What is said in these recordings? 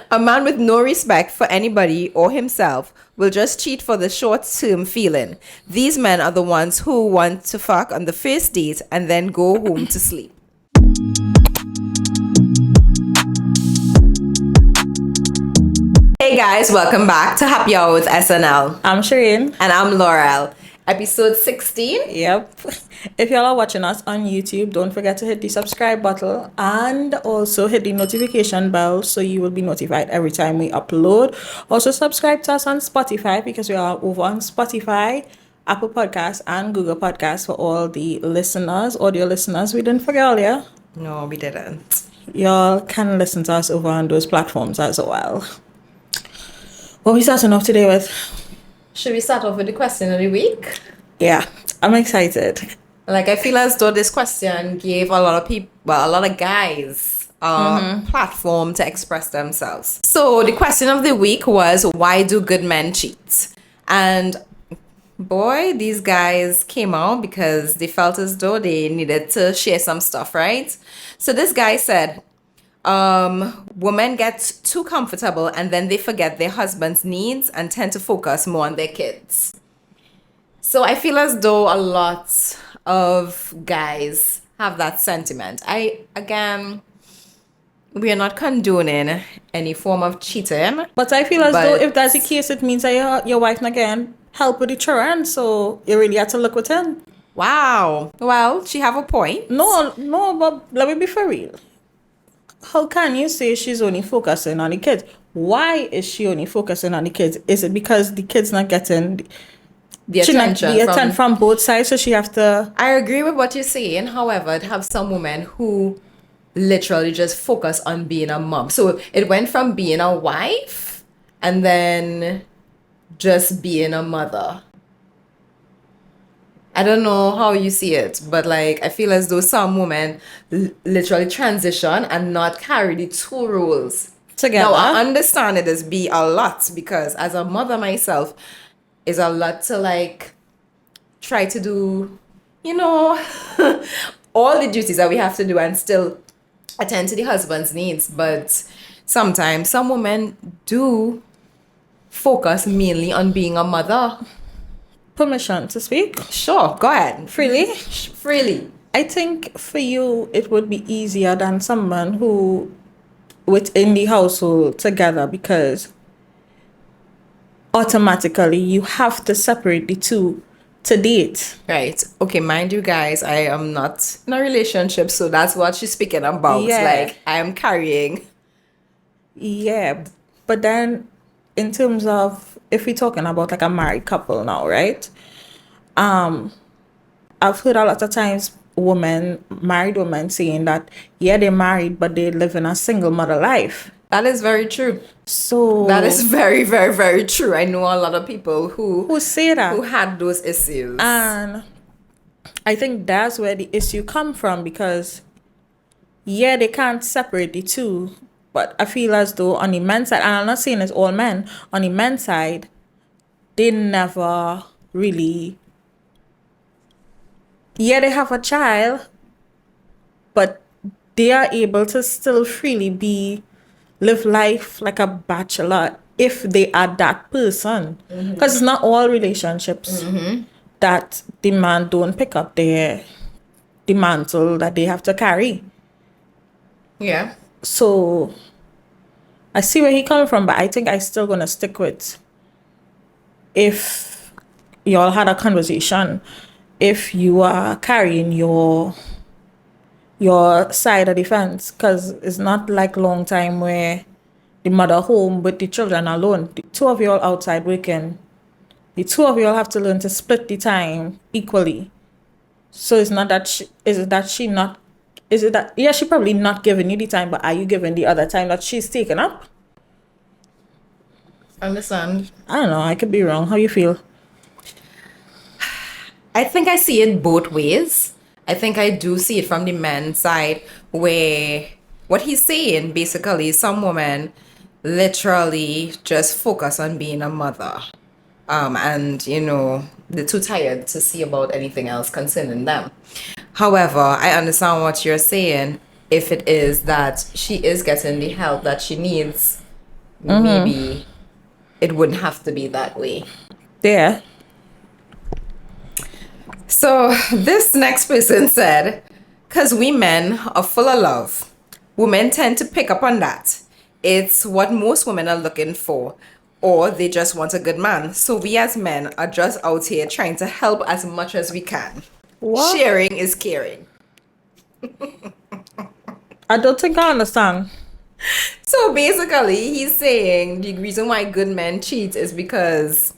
A man with no respect for anybody or himself will just cheat for the short-term feeling. These men are the ones who want to fuck on the first date and then go home to sleep. Hey guys, welcome back to Happy Hour with SnL. I'm Sherain. And I'm Laurel. Episode 16. Yep. If y'all are watching us on YouTube, don't forget to hit the subscribe button and also hit the notification bell so you will be notified every time we upload. Also subscribe to us on Spotify because we are over on Spotify, Apple Podcasts, and Google Podcasts for all the listeners, audio listeners. We didn't forget earlier. No, we didn't. Y'all can listen to us over on those platforms as well. What are we starting off today with? Should we start off with the question of the week? Yeah, I'm excited. Like, I feel as though this question gave a lot of people, well, a lot of guys platform to express themselves. So the question of the week was, why do good men cheat? And boy, these guys came out because they felt as though they needed to share some stuff, right? So this guy said, women get too comfortable and then they forget their husband's needs and tend to focus more on their kids. So I feel as though a lot of guys have that sentiment. We are not condoning any form of cheating. But I feel as though if that's the case, it means that your wife not getting help with the children, so you really have to look with him. Wow. Well, she have a point. No, but let me be for real. How can you say she's only focusing on the kids? Why is she only focusing on the kids? Is it because the kids not getting the attention from both sides, so she have to... I agree with what you're saying. However, I have some women who literally just focus on being a mom. So it went from being a wife and then just being a mother. I don't know how you see it, but like I feel as though some women literally transition and not carry the two roles together. Now I understand it as be a lot because as a mother myself, it's a lot to like try to do, all the duties that we have to do and still attend to the husband's needs. But sometimes some women do focus mainly on being a mother. Permission to speak? Sure, go ahead. Freely? Freely. I think for you, it would be easier than someone who within the household together because automatically you have to separate the two to date. Right. Okay, mind you guys, I am not in a relationship, so that's what she's speaking about. Yeah. Like, I am carrying. Yeah, but then in terms of if we're talking about like a married couple now, right? I've heard a lot of times married women saying that, yeah, they're married, but they live in a single mother life. That is very true. So that is very, very, very true. I know a lot of people who say that, who had those issues. And I think that's where the issue come from because, yeah, they can't separate the two. But I feel as though on the men's side, and I'm not saying it's all men, on the men's side, they never really... Yeah, they have a child, but they are able to still freely live life like a bachelor if they are that person. Because it's not all relationships that the man don't pick up the mantle that they have to carry. Yeah. So I see where he coming from, but I think I still gonna stick with if y'all had a conversation, if you are carrying your side of the fence, because it's not like long time where the mother home with the children alone. The two of y'all outside working. The two of y'all have to learn to split the time equally. So it's not that she probably not giving you the time, but are you giving the other time that she's taking up? Understand. I don't know. I could be wrong. How you feel? I think I see it both ways. I think I do see it from the men's side where what he's saying basically is some women literally just focus on being a mother. And they're too tired to see about anything else concerning them. However, I understand what you're saying if it is that she is getting the help that she needs maybe it wouldn't have to be that way. Yeah. So this next person said, because we men are full of love, women tend to pick up on that. It's what most women are looking for, or they just want a good man. So we as men are just out here trying to help as much as we can. What? Sharing is caring. I don't think I understand. So basically, he's saying the reason why good men cheat is because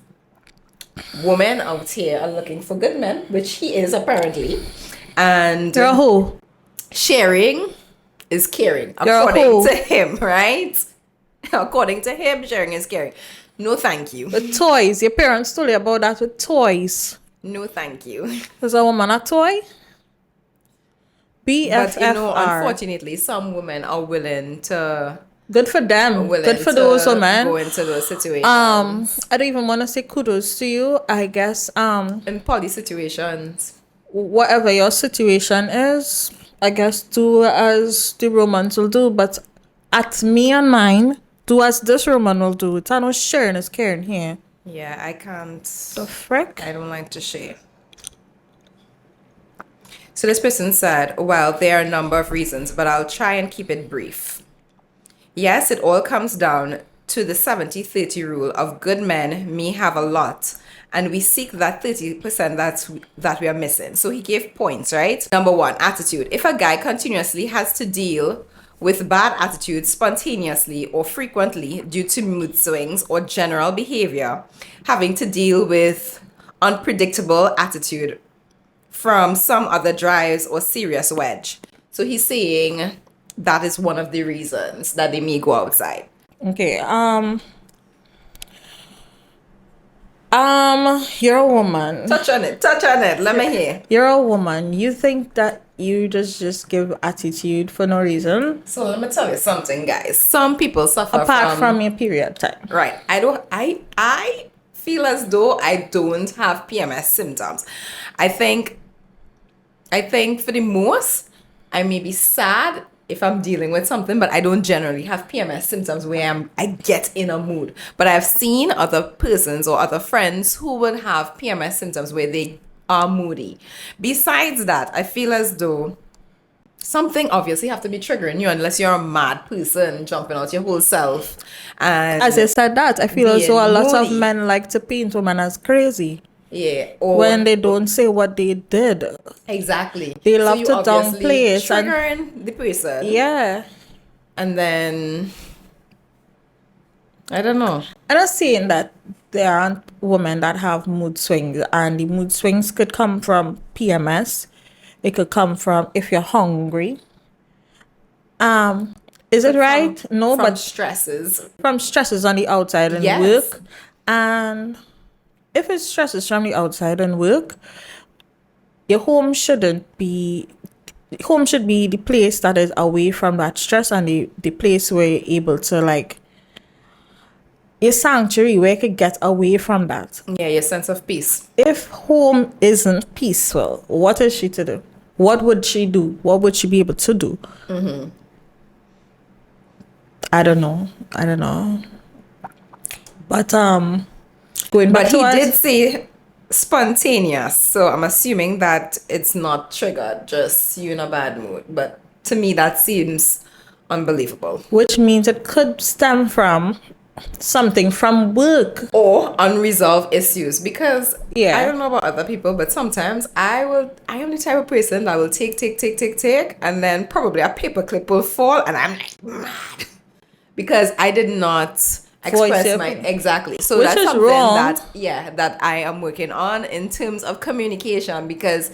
women out here are looking for good men, which he is apparently. And You're a hoe. sharing is caring, You're a according hoe. to him, right? According to him, sharing is caring. No, thank you. With toys. Your parents told you about that with toys. No, thank you. Is a woman a toy? But you know, BFFR. unfortunately, some women are willing to Good for them. Good for those women. go into those situations. I don't even want to say kudos to you. I guess In poly situations. whatever your situation is, I guess do as the Romans will do. But at me and mine, do as this Roman will do. It's not sharing is caring here. Yeah, I can't. The frick? I don't like to share. So this person said, well, there are a number of reasons, but I'll try and keep it brief. Yes, it all comes down to the 70-30 rule of good men may have a lot, and we seek that 30% that we are missing. So he gave points, right? Number 1, attitude. If a guy continuously has to deal with bad attitude spontaneously or frequently due to mood swings or general behavior, having to deal with unpredictable attitude from some other drives or serious wedge. So he's saying that is one of the reasons that they may go outside. Okay. You're a woman. Touch on it. Let me hear. You're a woman. You think that you just give attitude for no reason? So let me tell you something, guys. Some people suffer Apart from your period time. Right. I feel as though I don't have PMS symptoms. I think for the most, I may be sad if I'm dealing with something, but I don't generally have PMS symptoms where I get in a mood. But I've seen other persons or other friends who would have PMS symptoms where they are moody. Besides that, I feel as though something obviously have to be triggering you unless you're a mad person jumping out your whole self. And As I said that, I feel as though a lot of moody. men like to paint women as crazy. Yeah, or When they don't say what they did. exactly. They love you to obviously downplay it and- triggering the person. Yeah. And then I don't know. I'm not saying that there aren't women that have mood swings, and the mood swings could come from PMS. It could come from if you're hungry. Is it right? No, From but stresses. from stresses on the outside and Yes. work. And if it's stresses from the outside and work, your home should be the place that is away from that stress, and the place where you're able to, like, your sanctuary where you could get away from that. Yeah, your sense of peace. If home isn't peaceful, what is she to do? What would she do? What would she be able to do? Mm-hmm. I don't know. But going back But to he us- did say spontaneous, so I'm assuming that it's not triggered, just you in a bad mood. But to me, that seems unbelievable. which means it could stem from something from work. Or unresolved issues, because Yeah. I don't know about other people, but sometimes I am the type of person that will take, and then probably a paperclip will fall, and I'm like mad because I did not express your my opinion. exactly. So Which that's is something wrong. that I am working on in terms of communication, because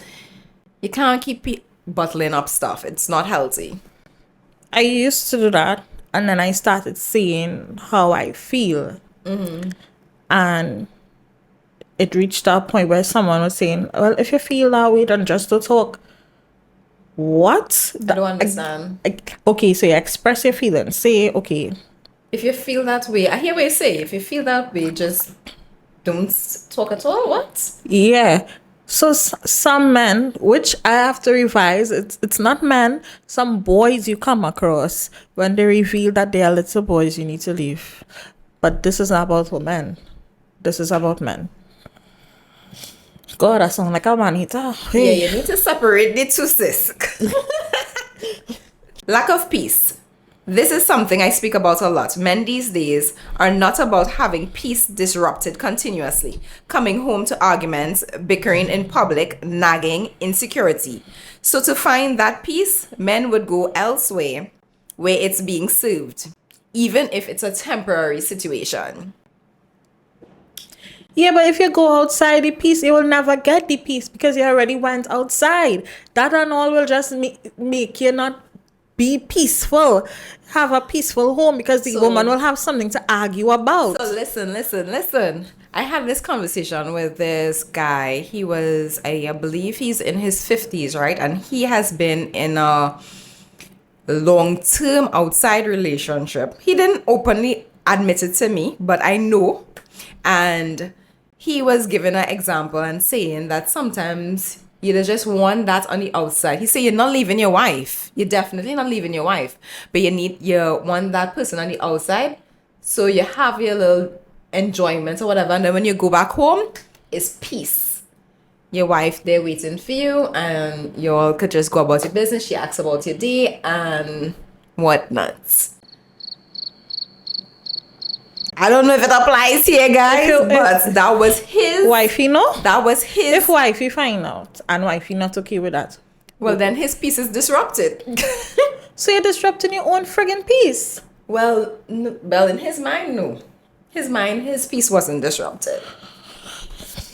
you can't keep bottling up stuff. It's not healthy. I used to do that, and then I started seeing how I feel. And it reached a point where someone was saying, well, if you feel that way, then just don't talk. What? I don't understand. Okay, so you express your feelings. Say, okay, If you feel that way, I hear what you say. If you feel that way, just don't talk at all. What? yeah. So some men, which I have to revise, it's not men, some boys you come across when they reveal that they are little boys, you need to leave. But this is not about women. This is about men. God, I sound like a man eater. Hey. Yeah, you need to separate the two, sis. Lack of peace. This is something I speak about a lot. Men these days are not about having peace disrupted continuously, coming home to arguments, bickering in public, nagging, insecurity. So to find that peace, men would go elsewhere where it's being served, even if it's a temporary situation. Yeah, but if you go outside the peace, you will never get the peace because you already went outside. That and all will just make you not be peaceful. Have a peaceful home because the woman will have something to argue about. So listen. I had this conversation with this guy. He was, I believe he's in his 50s, right? And he has been in a long-term outside relationship. He didn't openly admit it to me, but I know. And he was giving an example and saying that sometimes you just want that on the outside. He said you're not leaving your wife. You're definitely not leaving your wife. But you want that person on the outside. So you have your little enjoyment or whatever. And then when you go back home, it's peace. Your wife there waiting for you. And you all could just go about your business. She asks about your day and whatnot. I don't know if it applies here, guys, but that was his wifey, no? That was his. If wifey find out and wifey not okay with that, well, then his peace is disrupted. So you're disrupting your own friggin' peace. Well, in his mind, no. His peace wasn't disrupted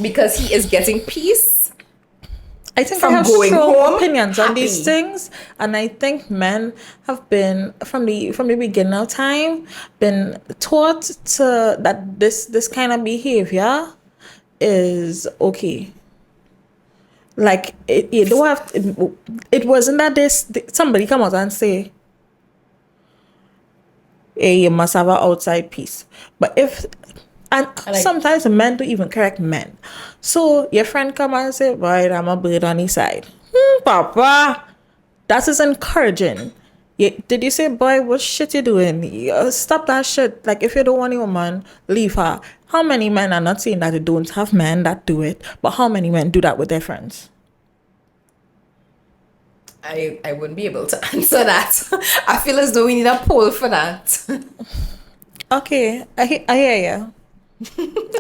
because he is getting peace. I think I have strong opinions on these things, and I think men have been from the beginning of time been taught to that this kind of behavior is okay. Like you don't have. It wasn't that somebody come out and say, "Hey, you must have an outside peace," but if. And sometimes men do even correct men. So your friend come and say, "Boy, I'm a bird on his side." Papa, that is encouraging. Did you say, "Boy, what shit you doing? Stop that shit." Like if you don't want your man, leave her. How many men are not saying that they don't have men that do it, but how many men do that with their friends? I wouldn't be able to answer that. I feel as though we need a poll for that. Okay, I hear you.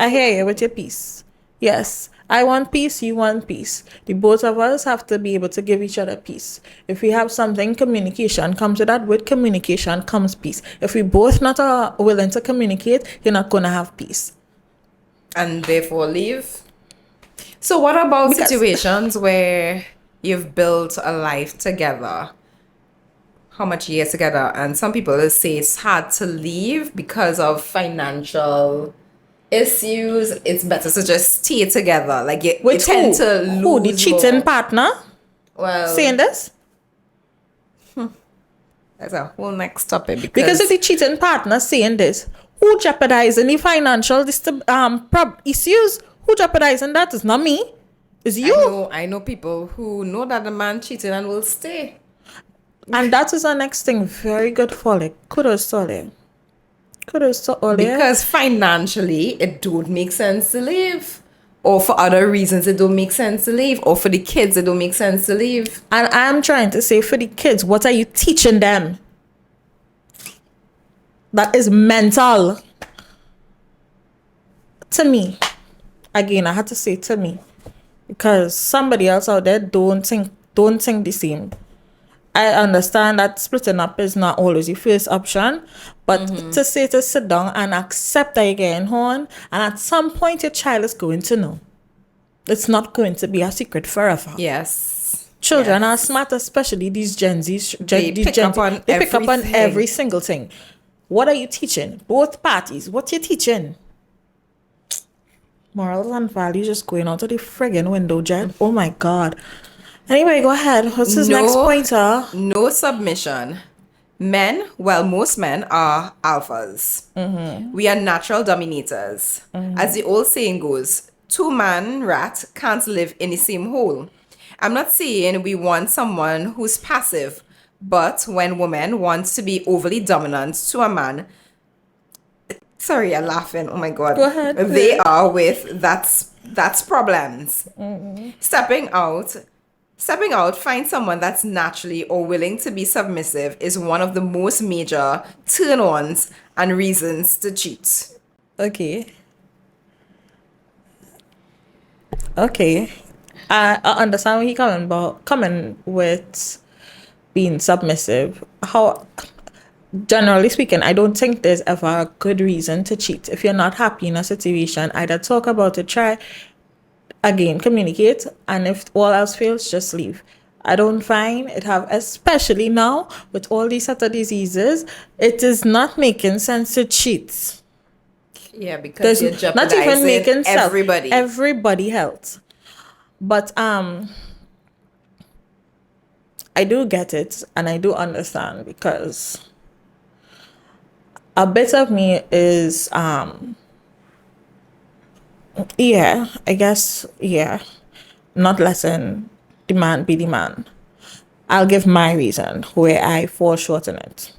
I hear you with your peace. Yes, I want peace, you want peace. The both of us have to be able to give each other peace. If we have something, communication comes with that. With communication comes peace. If we both not are willing to communicate, you're not going to have peace. And therefore leave. So what about situations where you've built a life together? How much years together? And some people will say it's hard to leave because of financial issues. It's better to just stay together. Like you tend to lose. Who, the cheating partner? Well, saying this? That's a whole next topic. Because if the cheating partner saying this, who jeopardizing the financial issues? Who jeopardizing that? It's not me. It's you. I know people who know that the man cheated and will stay. And that is the next thing. Very good for it. Kudos to it. Because financially, it don't make sense to leave. Or for other reasons, it don't make sense to leave. Or for the kids, it don't make sense to leave. And I'm trying to say, for the kids, what are you teaching them? That is mental. To me. Again, I had to say to me. Because somebody else out there don't think the same. I understand that splitting up is not always the first option, but to sit down and accept that you're getting home, and at some point your child is going to know. It's not going to be a secret forever. Yes. Children are smart, especially these Gen Zs. They pick up on every single thing. What are you teaching? Both parties. What you teaching? Morals and values just going out of the friggin' window, Jen. Oh my God. Anyway, go ahead. What's his next pointer? No submission. Most men are alphas. We are natural dominators. As the old saying goes, two-man rat can't live in the same hole. I'm not saying we want someone who's passive, but when women want to be overly dominant to a man, sorry, I'm laughing. Oh my god. Go ahead. They are with that's problems. Stepping out, find someone that's naturally or willing to be submissive is one of the most major turn-ons and reasons to cheat. Okay. I understand where he coming with being submissive. How, generally speaking, I don't think there's ever a good reason to cheat. If you're not happy in a situation, either talk about it, try again, communicate, and if all else fails, just leave. I don't find it have, especially now with all these other diseases, it is not making sense to cheat. Yeah, because you're There's not even making everybody. Everybody health. But I do get it and I do understand, because a bit of me is not letting the man be the man. I'll give my reason where I fall short in it.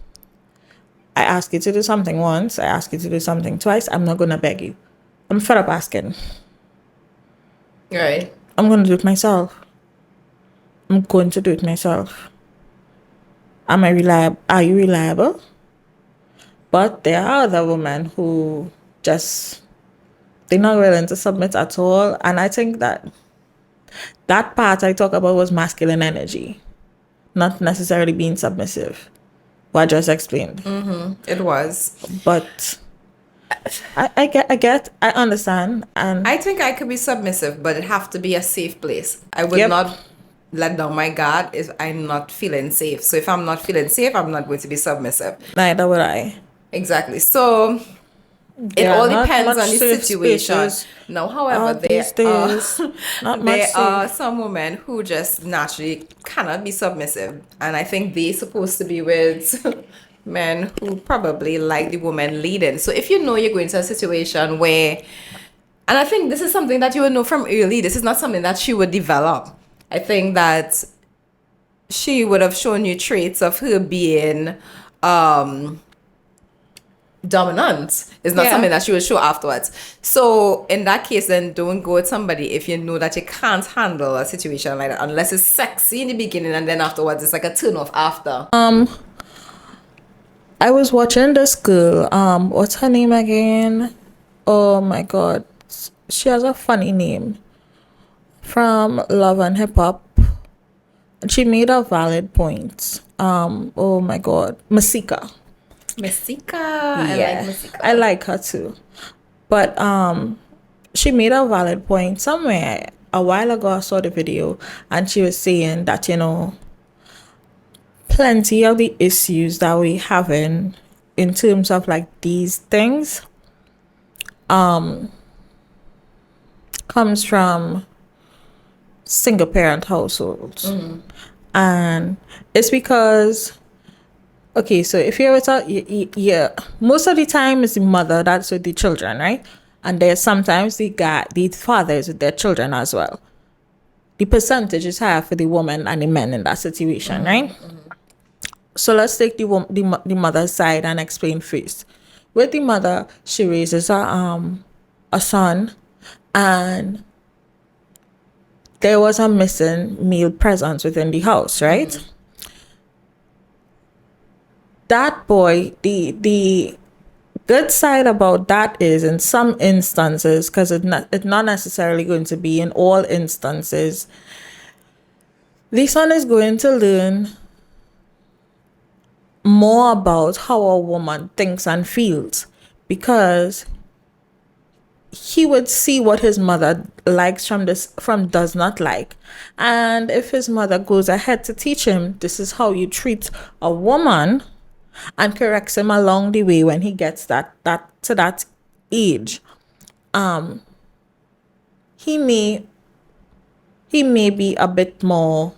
I ask you to do something once, I ask you to do something twice, I'm not gonna beg you. I'm fed up asking. Right. I'm gonna do it myself. I'm going to do it myself. Am I reliable? Are you reliable? But there are other women who just, they're not willing to submit at all. And I think that part I talk about was masculine energy, not necessarily being submissive. What I just explained. It was. But I understand. And I think I could be submissive, but it have to be a safe place. I would not let down my guard if I'm not feeling safe. So if I'm not feeling safe, I'm not going to be submissive. Neither would I. Exactly. So it all depends on the situation. Now, however, there are some women who just naturally cannot be submissive, and I think they're supposed to be with men who probably like the woman leading. So if you know you're going to a situation where, and I think this is something that you would know from early, this is not something that she would develop. I think that she would have shown you traits of her being dominant. It's not something that she will show afterwards. So in that case, then don't go with somebody if you know that you can't handle a situation like that, unless it's sexy in the beginning and then afterwards it's like a turn off after. I was watching this girl, what's her name again? Oh my god. She has a funny name. From Love and Hip Hop. And she made a valid point. Oh my god. Masika. I like Masika. I like her too. But she made a valid point somewhere a while ago. I saw the video and she was saying that, you know, plenty of the issues that we having in terms of like these things comes from single parent households. And it's because, okay, so if you're with a, most of the time it's the mother that's with the children, right? And there's sometimes the fathers with their children as well. The percentage is higher for the woman and the men in that situation, right? So let's take the mother's side and explain first. With the mother, she raises a son, and there was a missing male presence within the house, right? That boy, the good side about that is in some instances, because it's not necessarily going to be in all instances, the son is going to learn more about how a woman thinks and feels, because he would see what his mother likes from does not like. And if his mother goes ahead to teach him, this is how you treat a woman, and corrects him along the way when he gets to that age, he may be a bit more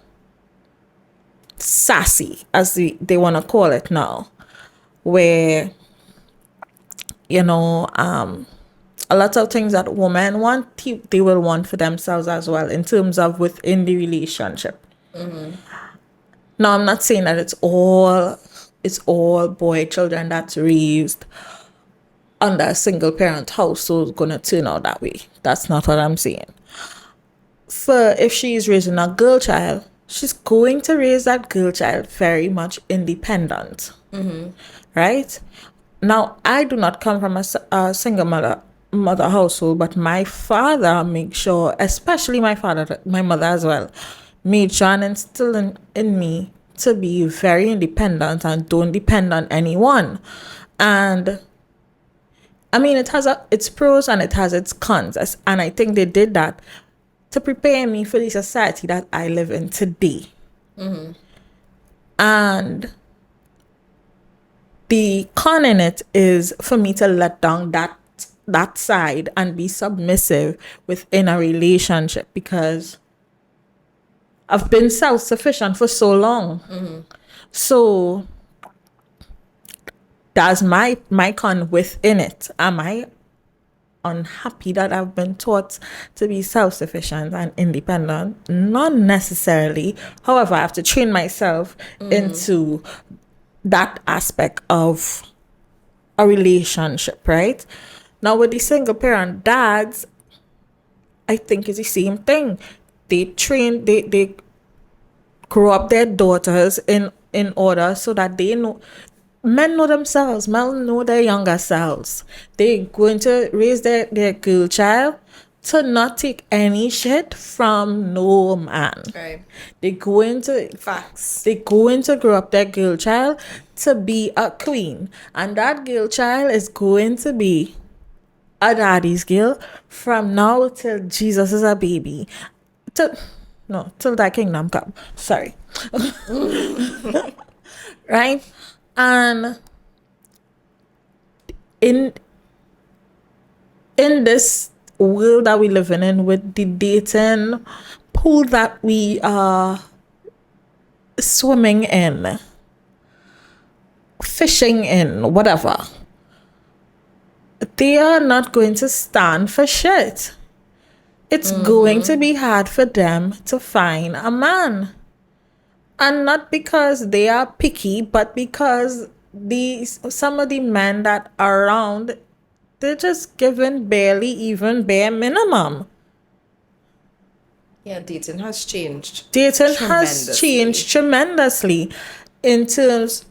sassy, as they want to call it now, where, you know, a lot of things that women want, they will want for themselves as well in terms of within the relationship. Now, I'm not saying that it's all boy children that's raised under a single parent household gonna turn out that way. That's not what I'm saying. For if she's raising a girl child, she's going to raise that girl child very much independent, right? Now, I do not come from a single mother household, but my father made sure, especially my mother as well, made sure and instilled in me to be very independent and don't depend on anyone. And I mean, it has its pros and it has its cons, and I think they did that to prepare me for the society that I live in today. And the con in it is for me to let down that side and be submissive within a relationship, because I've been self-sufficient for so long. So that's my con within it. Am I unhappy that I've been taught to be self-sufficient and independent? Not necessarily. However, I have to train myself into that aspect of a relationship, right? Now, with the single parent dads, I think it's the same thing. They grow up their daughters in order so that they know. Men know themselves. Men know their younger selves. They're going to raise their girl child to not take any shit from no man. Right. They're going to Facts. They're going to grow up their girl child to be a queen, and that girl child is going to be a daddy's girl from now till Jesus is a baby. Till that kingdom come. Sorry. Right? And in this world that we live in with the dating pool that we are swimming in, fishing in, whatever, they are not going to stand for shit. It's going to be hard for them to find a man. And not because they are picky, but because some of the men that are around, they're just given bare minimum. Yeah, dating has changed. Dating has changed tremendously in terms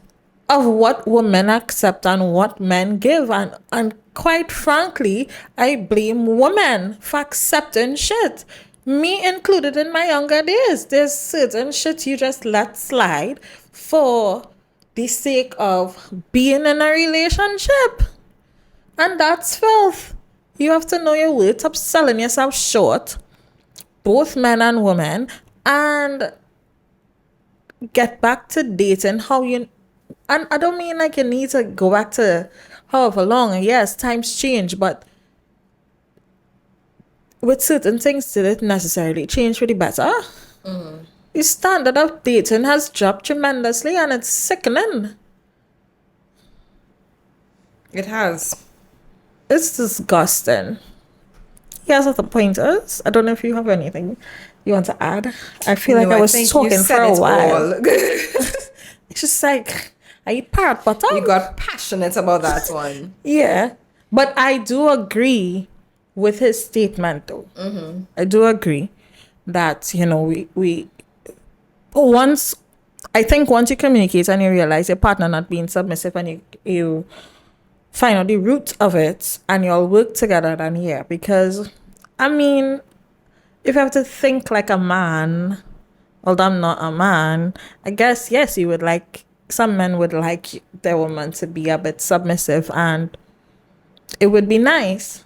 of what women accept and what men give. And quite frankly, I blame women for accepting shit. Me included in my younger days. There's certain shit you just let slide for the sake of being in a relationship. And that's filth. You have to know your worth. Stop selling yourself short, both men and women, and get back to dating how you... And I don't mean like you need to go back to however long. Yes, times change, but with certain things, did it necessarily change for the better? The standard of dating has dropped tremendously, and it's sickening. It has. It's disgusting. Here's what the point is. I don't know if you have anything you want to add. I feel like I was talking for a while. It's just like, I eat parrot butter. You got passionate about that one. Yeah. But I do agree with his statement, though. I do agree that, we once you communicate and you realize your partner not being submissive, and you find out the root of it and you all work together, then yeah. Because, I mean, if you have to think like a man, although I'm not a man, I guess, yes, some men would like their woman to be a bit submissive, and it would be nice.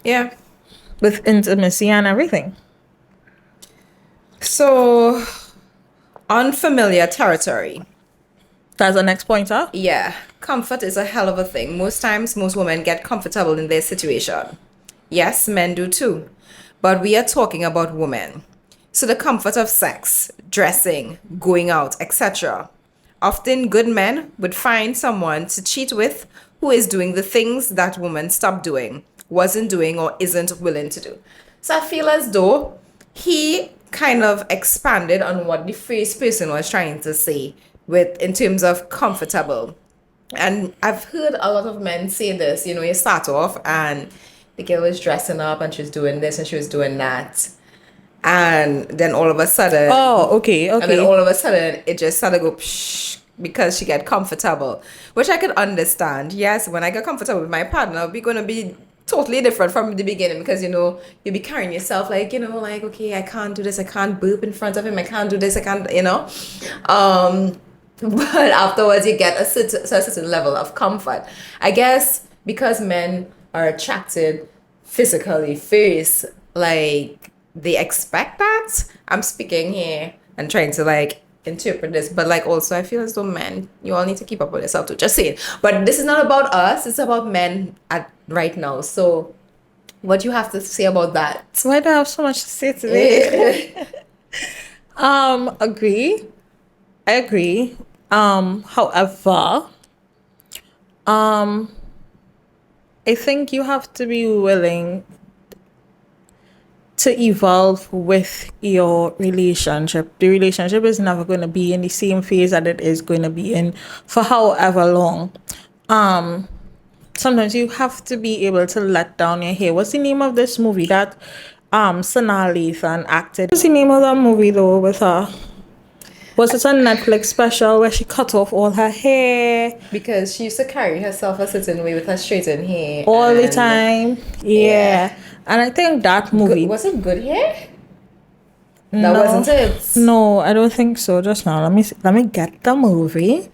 Yeah. With intimacy and everything. So, unfamiliar territory. That's the next point, huh? Yeah. Comfort is a hell of a thing. Most times, most women get comfortable in their situation. Yes, men do too. But we are talking about women. So the comfort of sex, dressing, going out, etc. Often good men would find someone to cheat with who is doing the things that women stop doing. wasn't doing or isn't willing to do. So I feel as though he kind of expanded on what the first person was trying to say with in terms of comfortable. And I've heard a lot of men say this, you know, you start off and the girl was dressing up and she was doing this and she was doing that. And then all of a sudden, okay. And then all of a sudden, it just started to go psh, because she got comfortable, which I could understand. Yes, when I get comfortable with my partner, we're going to be totally different from the beginning because, you know, you'll be carrying yourself like, you know, like, okay, I can't do this. I can't burp in front of him. I can't do this. I can't, you know. But afterwards, you get a certain level of comfort. I guess because men are attracted physically first, like, they expect that. I'm speaking here and trying to like interpret this, but like also I feel as though men, you all need to keep up with yourself too. Just saying. But this is not about us, it's about men at right now. So what do you have to say about that? Why do I have so much to say today? Agree. I agree. However, I think you have to be willing to evolve with your relationship. The relationship is never going to be in the same phase that it is going to be in for however long. Sometimes you have to be able to let down your hair. What's the name of this movie that SnL acted? What's the name of that movie though with her? Was it a Netflix special where she cut off all her hair? Because she used to carry herself a certain way with her straightened hair. All the time. Yeah. And I think that movie... Was it good hair? That wasn't it? No, I don't think so. Just now. Let me get the movie.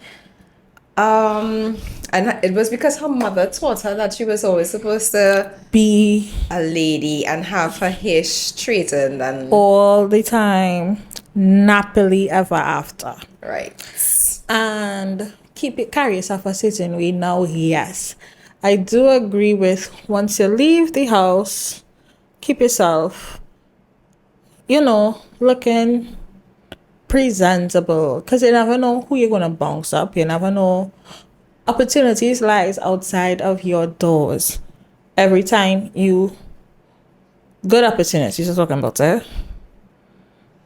And it was because her mother taught her that she was always supposed to be a lady and have her hair straightened and all the time. Nappily ever after. Right. And carry yourself a certain way. Now, yes, I do agree with once you leave the house, keep yourself, you know, looking presentable. Because you never know who you're going to bounce up. You never know. Opportunities lies outside of your doors. Every time you... Good opportunities, you're talking about it.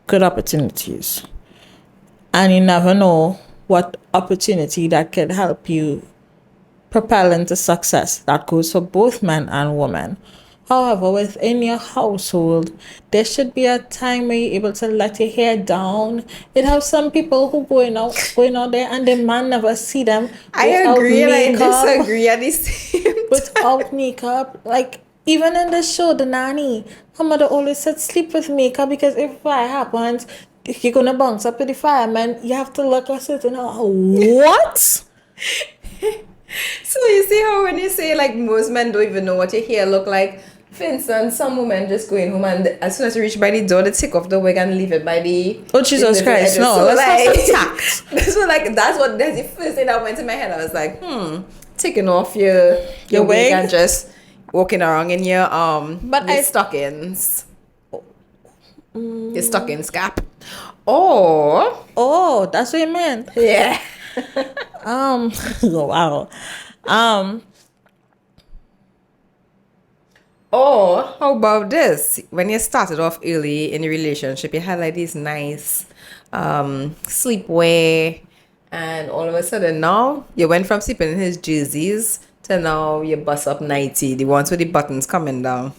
Good opportunities. And you never know what opportunity that could help you propel into success. That goes for both men and women. However, within your household, there should be a time where you're able to let your hair down. It have some people who going out there and the man never see them. I agree and I disagree at the same time. Without makeup. Like, even in the show, The Nanny, her mother always said, sleep with makeup because if fire happens, if you're going to bounce up with the fireman, you have to look a certain... What? So you see how when you say like most men don't even know what your hair look like. For instance, some women just go in home and as soon as you reach by the door, they take off the wig and leave it by the... Oh, Jesus Christ. No, so that's not so like, that's the first thing that went in my head. I was like, taking off your wig and just walking around in your stockings. Your stockings cap. Oh, that's what you meant. Yeah. Wow. Or how about this? When you started off early in a relationship, you had like these nice sleepwear, and all of a sudden now you went from sleeping in his jerseys to now you bust up 90, the ones with the buttons coming down,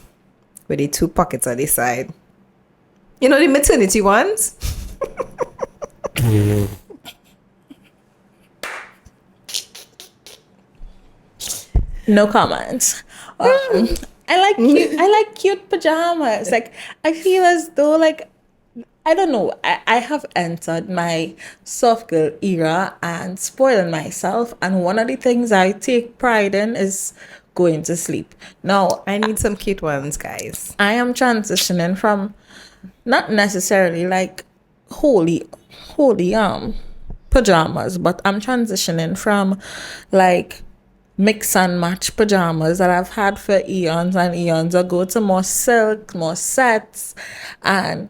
with the 2 pockets on the side. You know the maternity ones? No comments. I like cute pajamas. Like, I feel as though, like, I don't know. I have entered my soft girl era and spoiling myself. And one of the things I take pride in is going to sleep. Now, I need some cute ones, guys. I am transitioning from not necessarily like holy pajamas, but I'm transitioning from like mix and match pajamas that I've had for eons and eons ago to more silk, more sets, and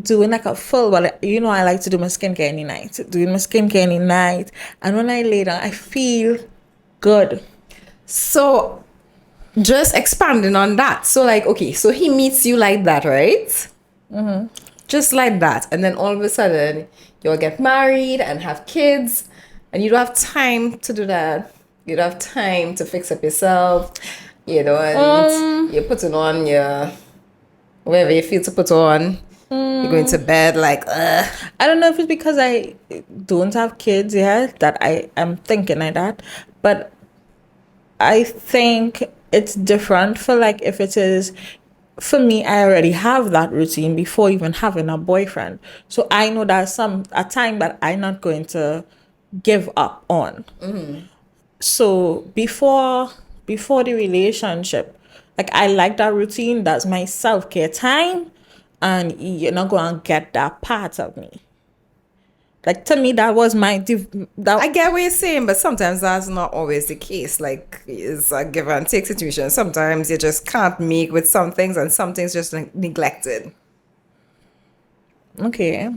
doing like a full, well, you know, I like to do my skincare any night. Doing my skincare any night. And when I lay down, I feel good. So, just expanding on that. So like, okay, so he meets you like that, right? Just like that. And then all of a sudden, you'll get married and have kids. And you don't have time to do that. You don't have time to fix up yourself. You know, and you're putting on your... whatever you feel to put on. You're going to bed like, ugh. I don't know if it's because I don't have kids yet that I am thinking like that. But I think it's different for like if it is... For me, I already have that routine before even having a boyfriend. So I know there's a time that I'm not going to give up on. So before the relationship, like I like that routine. That's my self-care time, and you're not going to get that part of me. Like to me, that was my I get what you're saying, but sometimes that's not always the case. Like it's a give and take situation. Sometimes you just can't make with some things, and some things just neglected. Okay.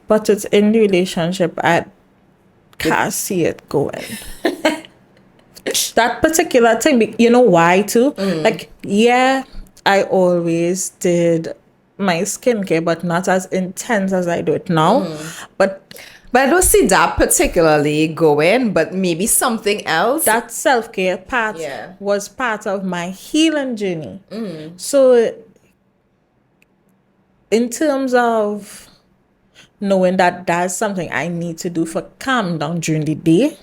But it's in the relationship, I can't see it going. That particular thing, you know why too? Like, yeah, I always did my skincare, but not as intense as I do it now. But I don't see that particularly going, but maybe something else. that self-care part was part of my healing journey. So in terms of knowing that that's something I need to do for calm down during the day,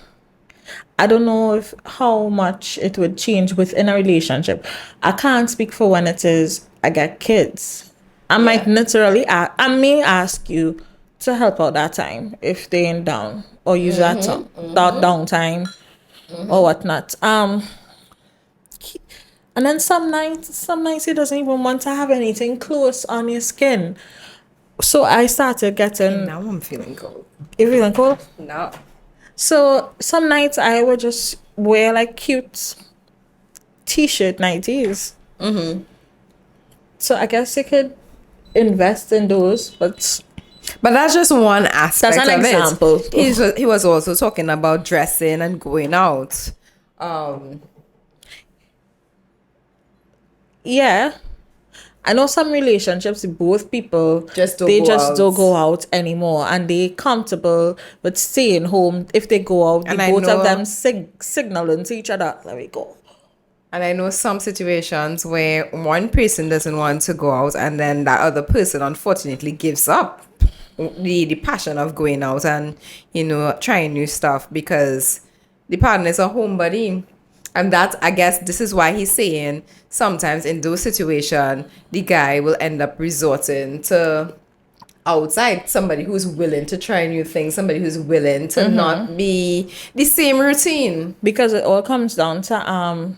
I don't know how much it would change within a relationship. I can't speak for when it is I get kids. I might literally, I may ask you to help out that time if they ain't down, or use that downtime or whatnot. And then some nights he doesn't even want to have anything close on your skin. So I started getting... Now I'm feeling cold. You feeling cold? No. So some nights I would just wear like cute t-shirt nighties. So I guess you could invest in those, but that's just one aspect. That's an example. He was also talking about dressing and going out. Yeah. I know some relationships, both people don't go out anymore, and they comfortable with staying home. If they go out, both of them signaling to each other, let me go. And I know some situations where one person doesn't want to go out, and then that other person unfortunately gives up the passion of going out and, you know, trying new stuff because the partner is a homebody. And that, I guess, this is why he's saying sometimes in those situations, the guy will end up resorting to outside, somebody who's willing to try new things, somebody who's willing to not be the same routine. Because it all comes down to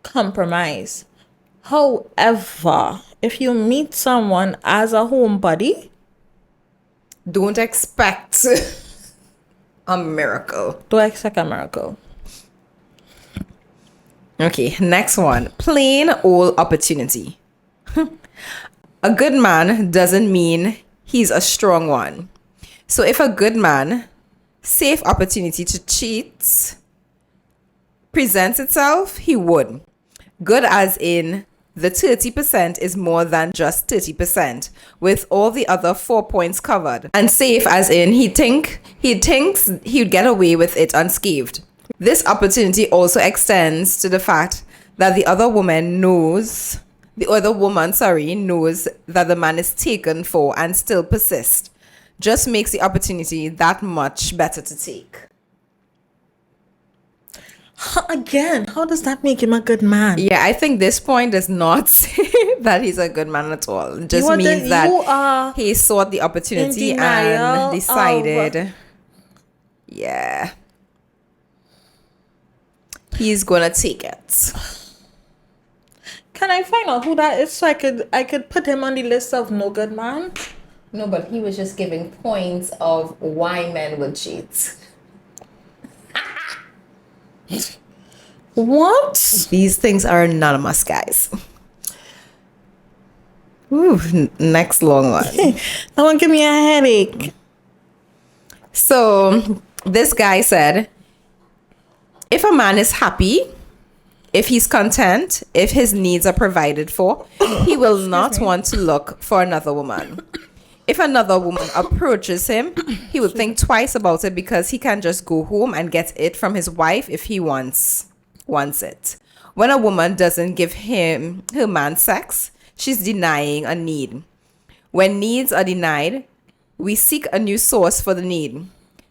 compromise. However, if you meet someone as a homebody, don't expect a miracle. Don't expect a miracle. Okay, next one. Plain old opportunity. A good man doesn't mean he's a strong one. So if a good man, safe opportunity to cheat presents itself, he would. Good as in the 30% is more than just 30%, with all the other 4 points covered. And safe as in he thinks he'd get away with it unscathed. This opportunity also extends to the fact that the other woman knows that the man is taken for and still persists. Just makes the opportunity that much better to take. Again, how does that make him a good man? Yeah, I think this point does not say that he's a good man at all. It just means that he sought the opportunity and decided, yeah, he's gonna take it. Can I find out who that is so I could put him on the list of no good man? No, but he was just giving points of why men would cheat. What? These things are anonymous, guys. Ooh, next long one. That one give me a headache. So this guy said If a man is happy, if he's content, if his needs are provided for, he will not want to look for another woman. If another woman approaches him, he would think twice about it because he can just go home and get it from his wife if he wants it. When a woman doesn't give him her man sex, she's denying a need. When needs are denied, we seek a new source for the need.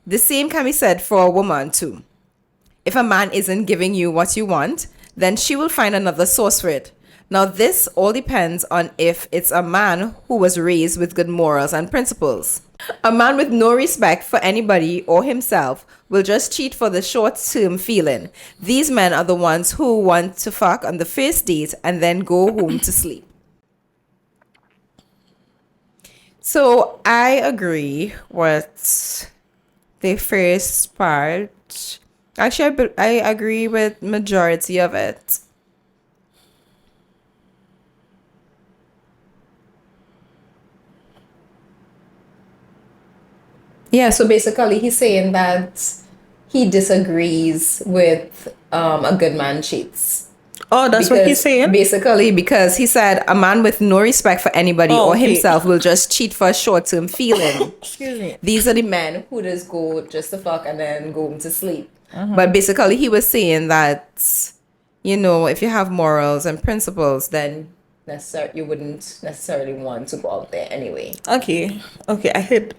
The same can be said for a woman too. If a man isn't giving you what you want, then she will find another source for it. Now, this all depends on if it's a man who was raised with good morals and principles. A man with no respect for anybody or himself will just cheat for the short-term feeling. These men are the ones who want to fuck on the first date and then go home to sleep. So, I agree with the first part. Actually, I agree with majority of it. Yeah, so basically he's saying that he disagrees with a good man cheats. Oh, that's what he's saying? Basically, because he said a man with no respect for anybody or himself will just cheat for a short-term feeling. Excuse me. These are the men who just go just to fuck and then go home to sleep. But basically he was saying that, you know, if you have morals and principles, then you wouldn't necessarily want to go out there anyway. Okay. I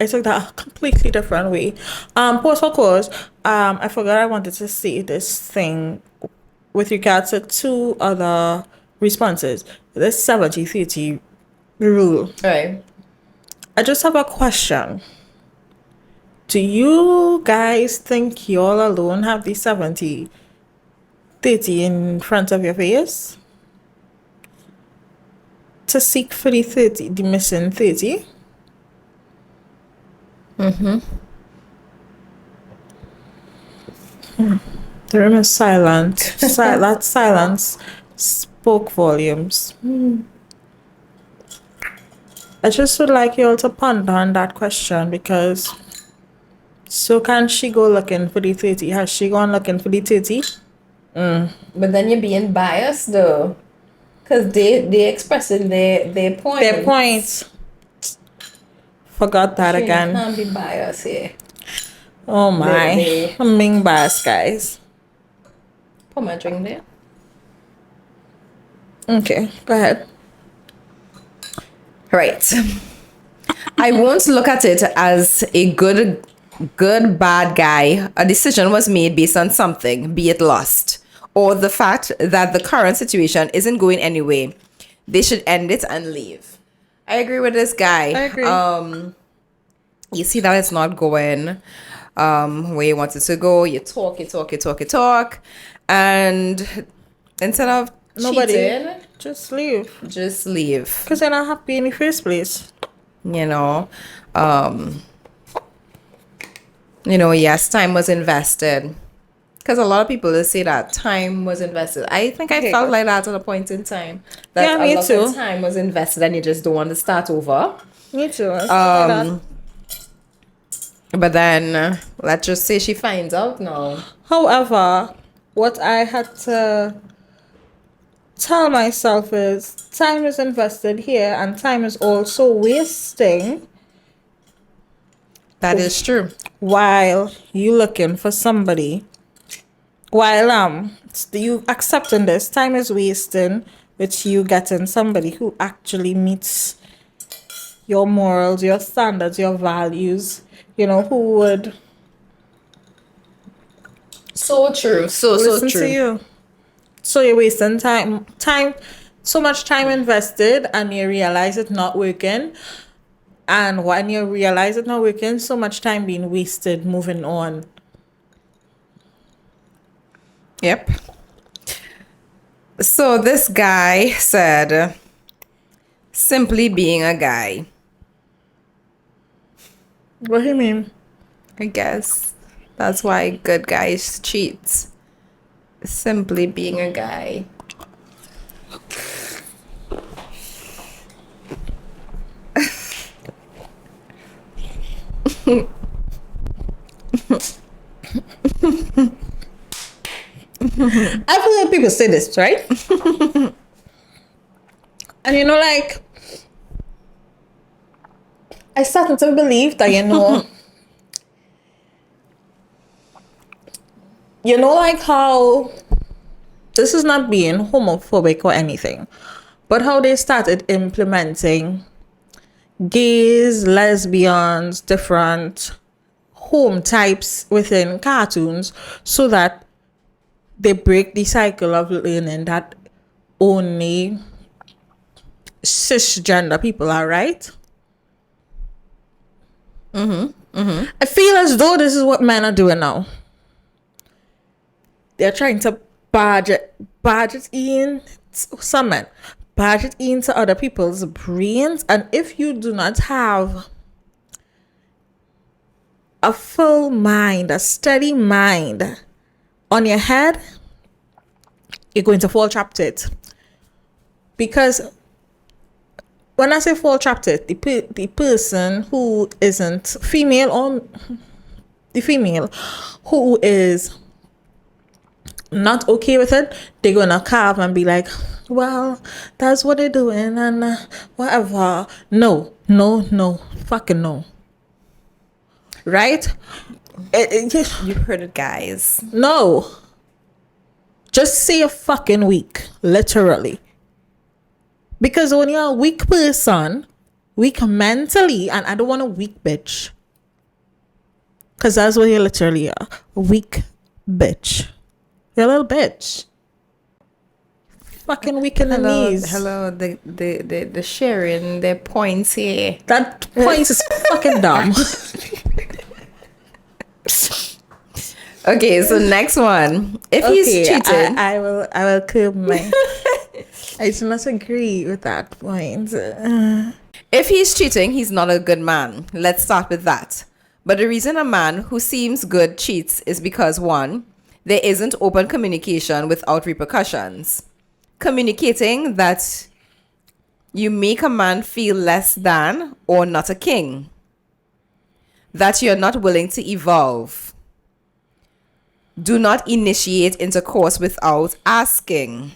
took that a completely different way. Pause for cause. I forgot I wanted to say this thing with regards to two other responses. The 70-30 rule. Right. I just have a question. Do you guys think y'all alone have the 70-30 in front of your face? To seek for the missing 30? The room is silent. That silence spoke volumes. I just would like you all to ponder on that question, because so can she go looking for the 30? Has she gone looking for the 30? But then you're being biased though. Because they expressing their point. Their points. Forgot that again. You can't be biased here. Oh my. I'm being biased, guys. Put my drink there. Okay, go ahead. Right. I won't look at it as a good bad guy. A decision was made based on something, be it lust, or the fact that the current situation isn't going anywhere. They should end it and leave. I agree with this guy. I agree. You see that it's not going where you want it to go. You talk. And instead of cheating, just leave. Just leave. Because you're not happy in the first place. You know, yes, time was invested. Because a lot of people will say that time was invested. I think I felt like that at a point in time. That me a lot too. of time was invested and you just don't want to start over. Me too. But then, let's just say she finds out now. However, what I had to tell myself is time is invested here and time is also wasting. That is true. While you looking for somebody, while you accepting this, time is wasting with you getting somebody who actually meets your morals, your standards, your values, who would so true. So listen true. To you. So you're wasting time, so much time invested, and you realize it's not working. And when you realize it's not working, so much time being wasted moving on. Yep. So this guy said, simply being a guy. What do you mean? I guess that's why good guys cheat. Simply being a guy. I've heard people say this, right? And like, I started to believe that, like how this is not being homophobic or anything, but how they started implementing gays, lesbians, different home types within cartoons so that they break the cycle of learning that only cisgender people are right. I feel as though this is what men are doing now. They're trying to barge it in, some men barge it into other people's brains, and if you do not have a full mind, a steady mind on your head, you're going to fall trapped it. Because when I say fall trapped it, the person who isn't female, or the female who is not okay with it, they're gonna carve and be like, well, that's what they're doing, and whatever. No, fucking no. Right? You heard it, guys. No. Just say a fucking weak, literally. Because when you're a weak person, weak mentally, and I don't want a weak bitch. Because that's what you literally are. A weak bitch. You're a little bitch. Fucking weak in the knees. Hello, the sharing their points here. That point is fucking dumb. Okay, so next one. If he's cheating, I will curb my. I do not agree with that point. If he's cheating, he's not a good man. Let's start with that. But the reason a man who seems good cheats is because, one, there isn't open communication without repercussions. Communicating that you make a man feel less than or not a king. That you're not willing to evolve. Do not initiate intercourse without asking.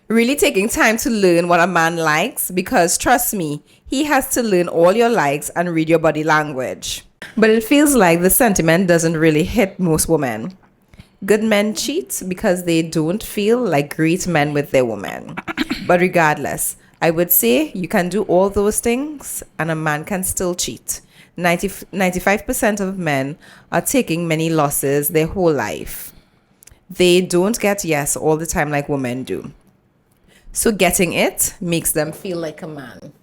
Really taking time to learn what a man likes, because trust me, he has to learn all your likes and read your body language. But it feels like the sentiment doesn't really hit most women. Good men cheat because they don't feel like great men with their women. But regardless, I would say you can do all those things and a man can still cheat. 95% of men are taking many losses their whole life. They don't get yes all the time like women do. So getting it makes them feel like a man.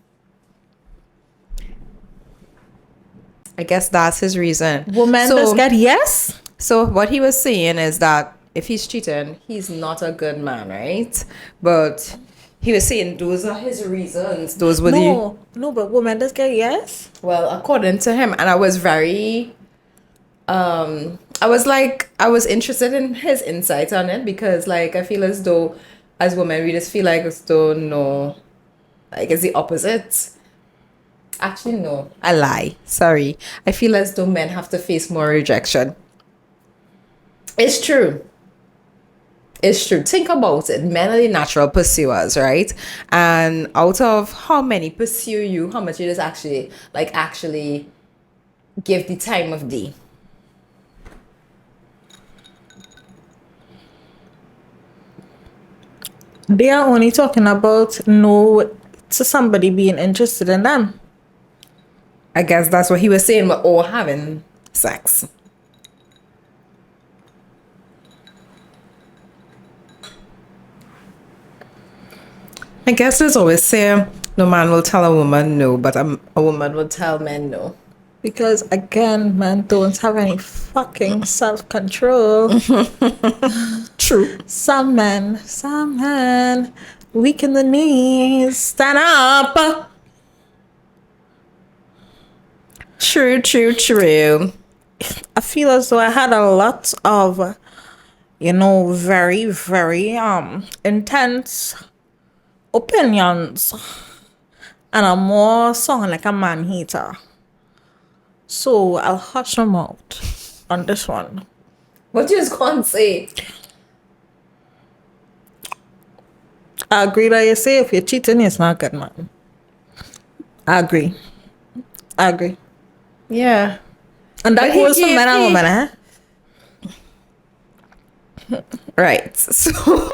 I guess that's his reason. Women just get yes? So what he was saying is that if he's cheating, he's not a good man, right? But he was saying those are his reasons. Those were No, but women just get yes? Well, according to him, and I was very I was interested in his insight on it, because like I feel as though as women we just feel like as though no, like it's the opposite. Actually no, I lie. Sorry. I feel as though men have to face more rejection. It's true. It's true. Think about it. Men are the natural pursuers, right? And out of how many pursue you, how much you just actually give the time of day? They are only talking about no to somebody being interested in them. I guess that's what he was saying, but all having sex. I guess there's always say no man will tell a woman no, but a woman will tell men no. Because again, men don't have any fucking self-control. True. Some men, weak in the knees, stand up. True. I feel as though I had a lot of, very, very intense opinions, and I'm more sounding like a man hater. So I'll hush them out on this one. What you just can't say? I agree that you say if you're cheating, it's not good, man. I agree. Yeah. And that But he goes for gave men and me- women, eh? Right. So,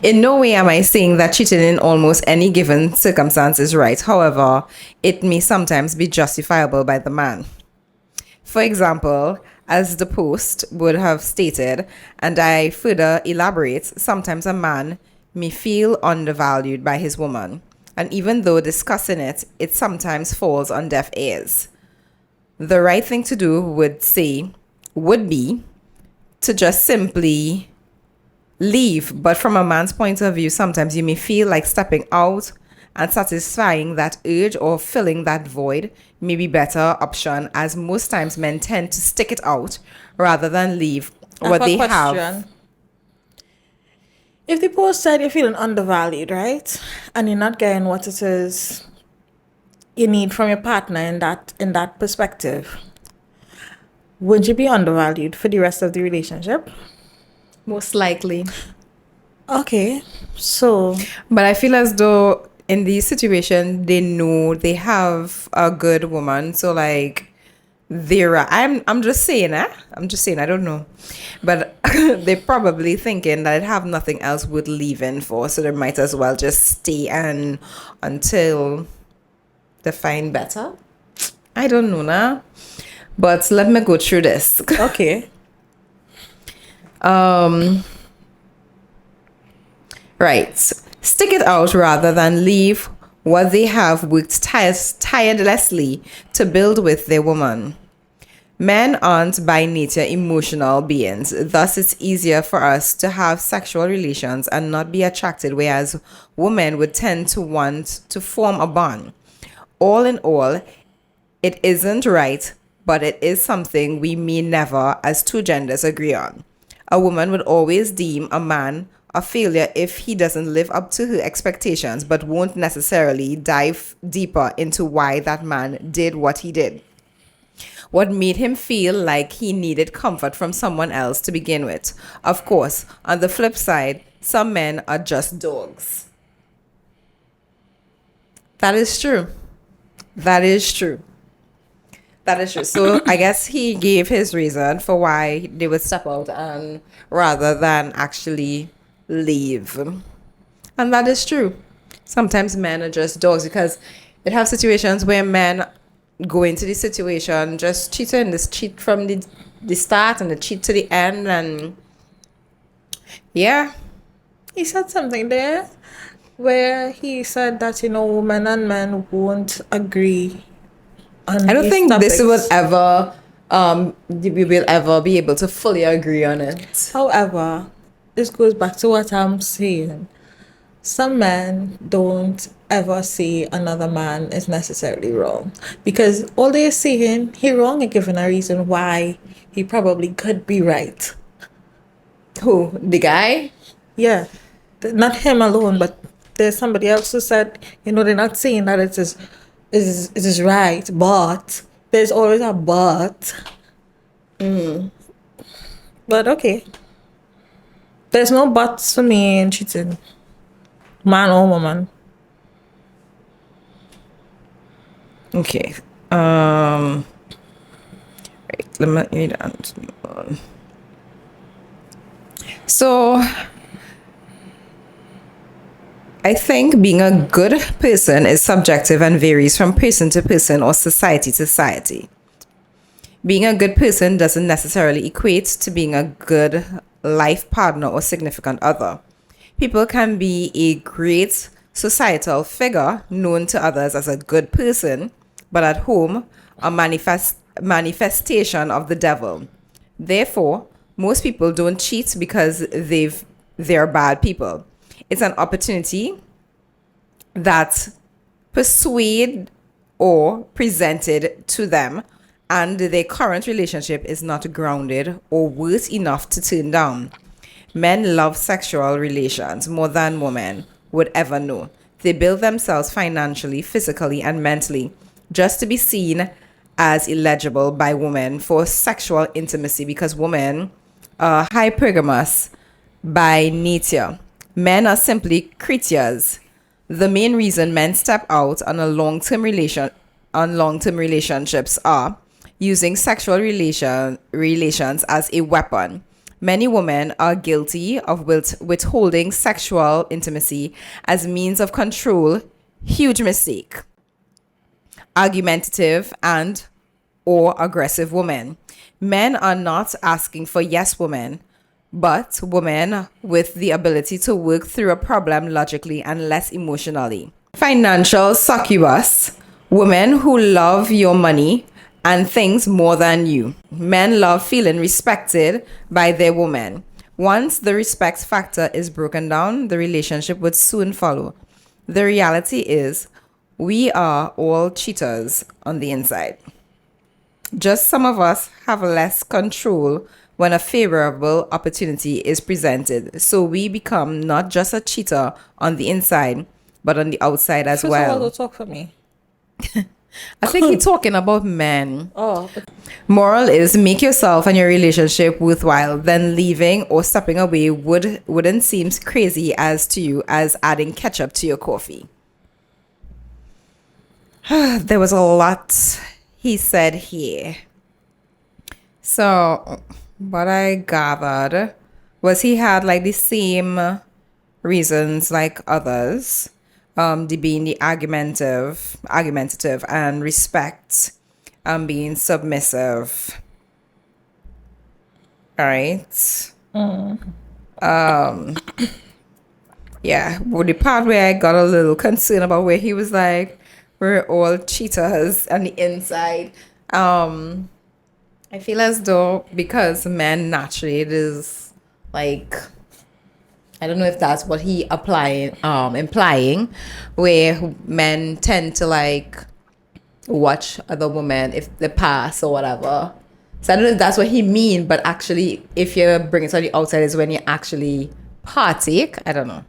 in no way am I saying that cheating in almost any given circumstance is right. However, it may sometimes be justifiable by the man. For example, as the post would have stated, and I further elaborate, sometimes a man may feel undervalued by his woman. And even though discussing it, it sometimes falls on deaf ears. The right thing to do would be to just simply leave. But from a man's point of view, sometimes you may feel like stepping out and satisfying that urge or filling that void may be better option, as most times men tend to stick it out rather than leave what they have. If the post said you're feeling undervalued, right? And you're not getting what it is you need from your partner in that perspective, would you be undervalued for the rest of the relationship? Most likely. Okay. So But I feel as though in these situations they know they have a good woman. So like I'm just saying, I'm just saying, I don't know. But they're probably thinking that I have nothing else worth leaving for, so they might as well just stay and until they find better. I don't know now. But let me go through this. okay. Right. Stick it out rather than leave what they have worked tirelessly to build with their woman. Men aren't by nature emotional beings, thus it's easier for us to have sexual relations and not be attracted, whereas women would tend to want to form a bond. All in all, it isn't right, but it is something we may never, as two genders, agree on. A woman would always deem a man a failure if he doesn't live up to her expectations, but won't necessarily dive deeper into why that man did what he did. What made him feel like he needed comfort from someone else to begin with. Of course, on the flip side, some men are just dogs. That is true. That is true. That is true. So I guess he gave his reason for why they would step out and rather than actually leave. And that is true. Sometimes men are just dogs because it have situations where men go into the situation just cheating, this cheat from the start and the cheat to the end, and yeah. He said something there where he said that, women and men won't agree on I don't these think topics. this will ever we will ever be able to fully agree on it. However, this goes back to what I'm saying. Some men don't ever say another man is necessarily wrong, because all they're saying he wrong and giving a reason why he probably could be right. Who? The guy? Yeah, not him alone, but there's somebody else who said, they're not saying that it is right, but there's always a but. But okay, there's no buts for me in cheating, man or woman. Okay. Right. Let me read on. So I think being a good person is subjective and varies from person to person or society to society. Being a good person doesn't necessarily equate to being a good life partner or significant other. People can be a great societal figure known to others as a good person, but at home, a manifestation of the devil. Therefore, most people don't cheat because they're bad people. It's an opportunity that persuade or presented to them, and their current relationship is not grounded or worth enough to turn down. Men love sexual relations more than women would ever know. They build themselves financially, physically, and mentally just to be seen as eligible by women for sexual intimacy because women are hypergamous by nature. Men are simply creatures. The main reason men step out on long-term relationships are using sexual relations as a weapon. Many women are guilty of withholding sexual intimacy as means of control. Huge mistake. Argumentative and or aggressive women. Men are not asking for yes women, but women with the ability to work through a problem logically and less emotionally. Financial succubus. Women who love your money and things more than you. Men love feeling respected by their woman. Once the respect factor is broken down, the relationship would soon follow. The reality is, we are all cheaters on the inside. Just some of us have less control when a favorable opportunity is presented. So we become not just a cheater on the inside, but on the outside as well. First of all, don't talk for me. I think he's talking about men. Oh. Moral is make yourself and your relationship worthwhile. Then leaving or stepping away wouldn't seem crazy as to you as adding ketchup to your coffee. There was a lot he said here. So what I gathered was he had like the same reasons like others. The being the argumentative and respect, being submissive. All right. Yeah. Well, the part where I got a little concerned about where he was like, we're all cheaters on the inside. I feel as though because men naturally it is like, I don't know if that's what he implying, where men tend to like watch other women if they pass or whatever. So I don't know if that's what he mean, but actually, if you bring it to the outside, is when you actually partake. I don't know.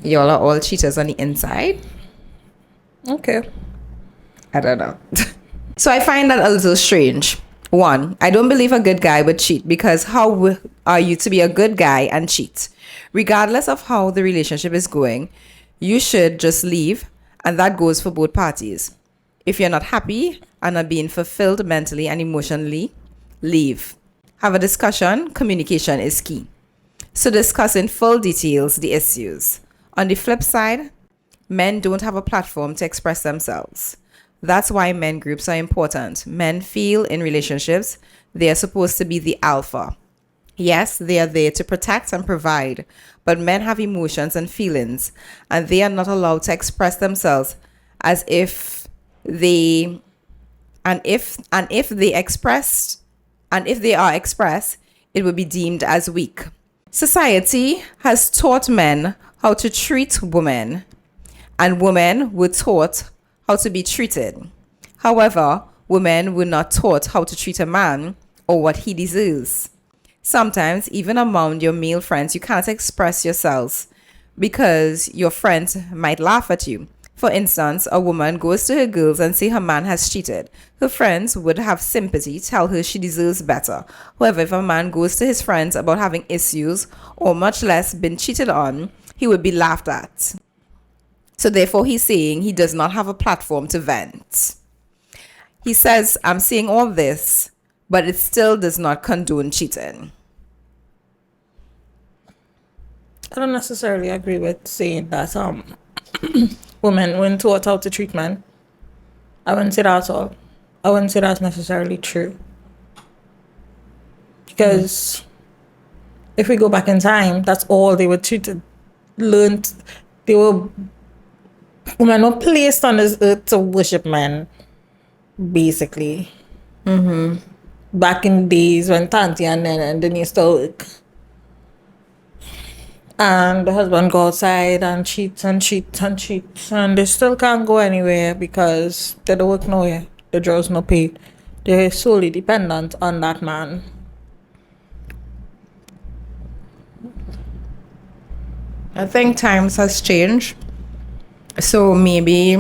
Y'all are all cheaters on the inside. Okay. I don't know. So I find that a little strange. 1, I don't believe a good guy would cheat because how are you to be a good guy and cheat? Regardless of how the relationship is going, you should just leave, and that goes for both parties. If you're not happy and are being fulfilled mentally and emotionally, leave. Have a discussion. Communication is key. So discuss in full details the issues. On the flip side, men don't have a platform to express themselves. That's why men groups are important. Men feel in relationships they are supposed to be the alpha. Yes, they are there to protect and provide, but men have emotions and feelings, and they are not allowed to express themselves as if they if they are expressed, it would be deemed as weak. Society has taught men how to treat women, and women were taught how to be treated. However, women were not taught how to treat a man or what he deserves. Sometimes, even among your male friends, you can't express yourselves because your friends might laugh at you. For instance, a woman goes to her girls and say her man has cheated. Her friends would have sympathy, tell her she deserves better. However, if a man goes to his friends about having issues or much less been cheated on, he would be laughed at. So therefore, he's saying he does not have a platform to vent. He says, I'm saying all this, but it still does not condone cheating. I don't necessarily agree with saying that women weren't taught how to treat men. I wouldn't say that at all. I wouldn't say that's necessarily true. Because if we go back in time, that's all they were learned. Women were placed on this earth to worship men, basically. Back in days when Tanti and Nene and Denise still work. And the husband go outside and cheats, and they still can't go anywhere because they don't work nowhere. The draws no pay. They're solely dependent on that man. I think times has changed. So maybe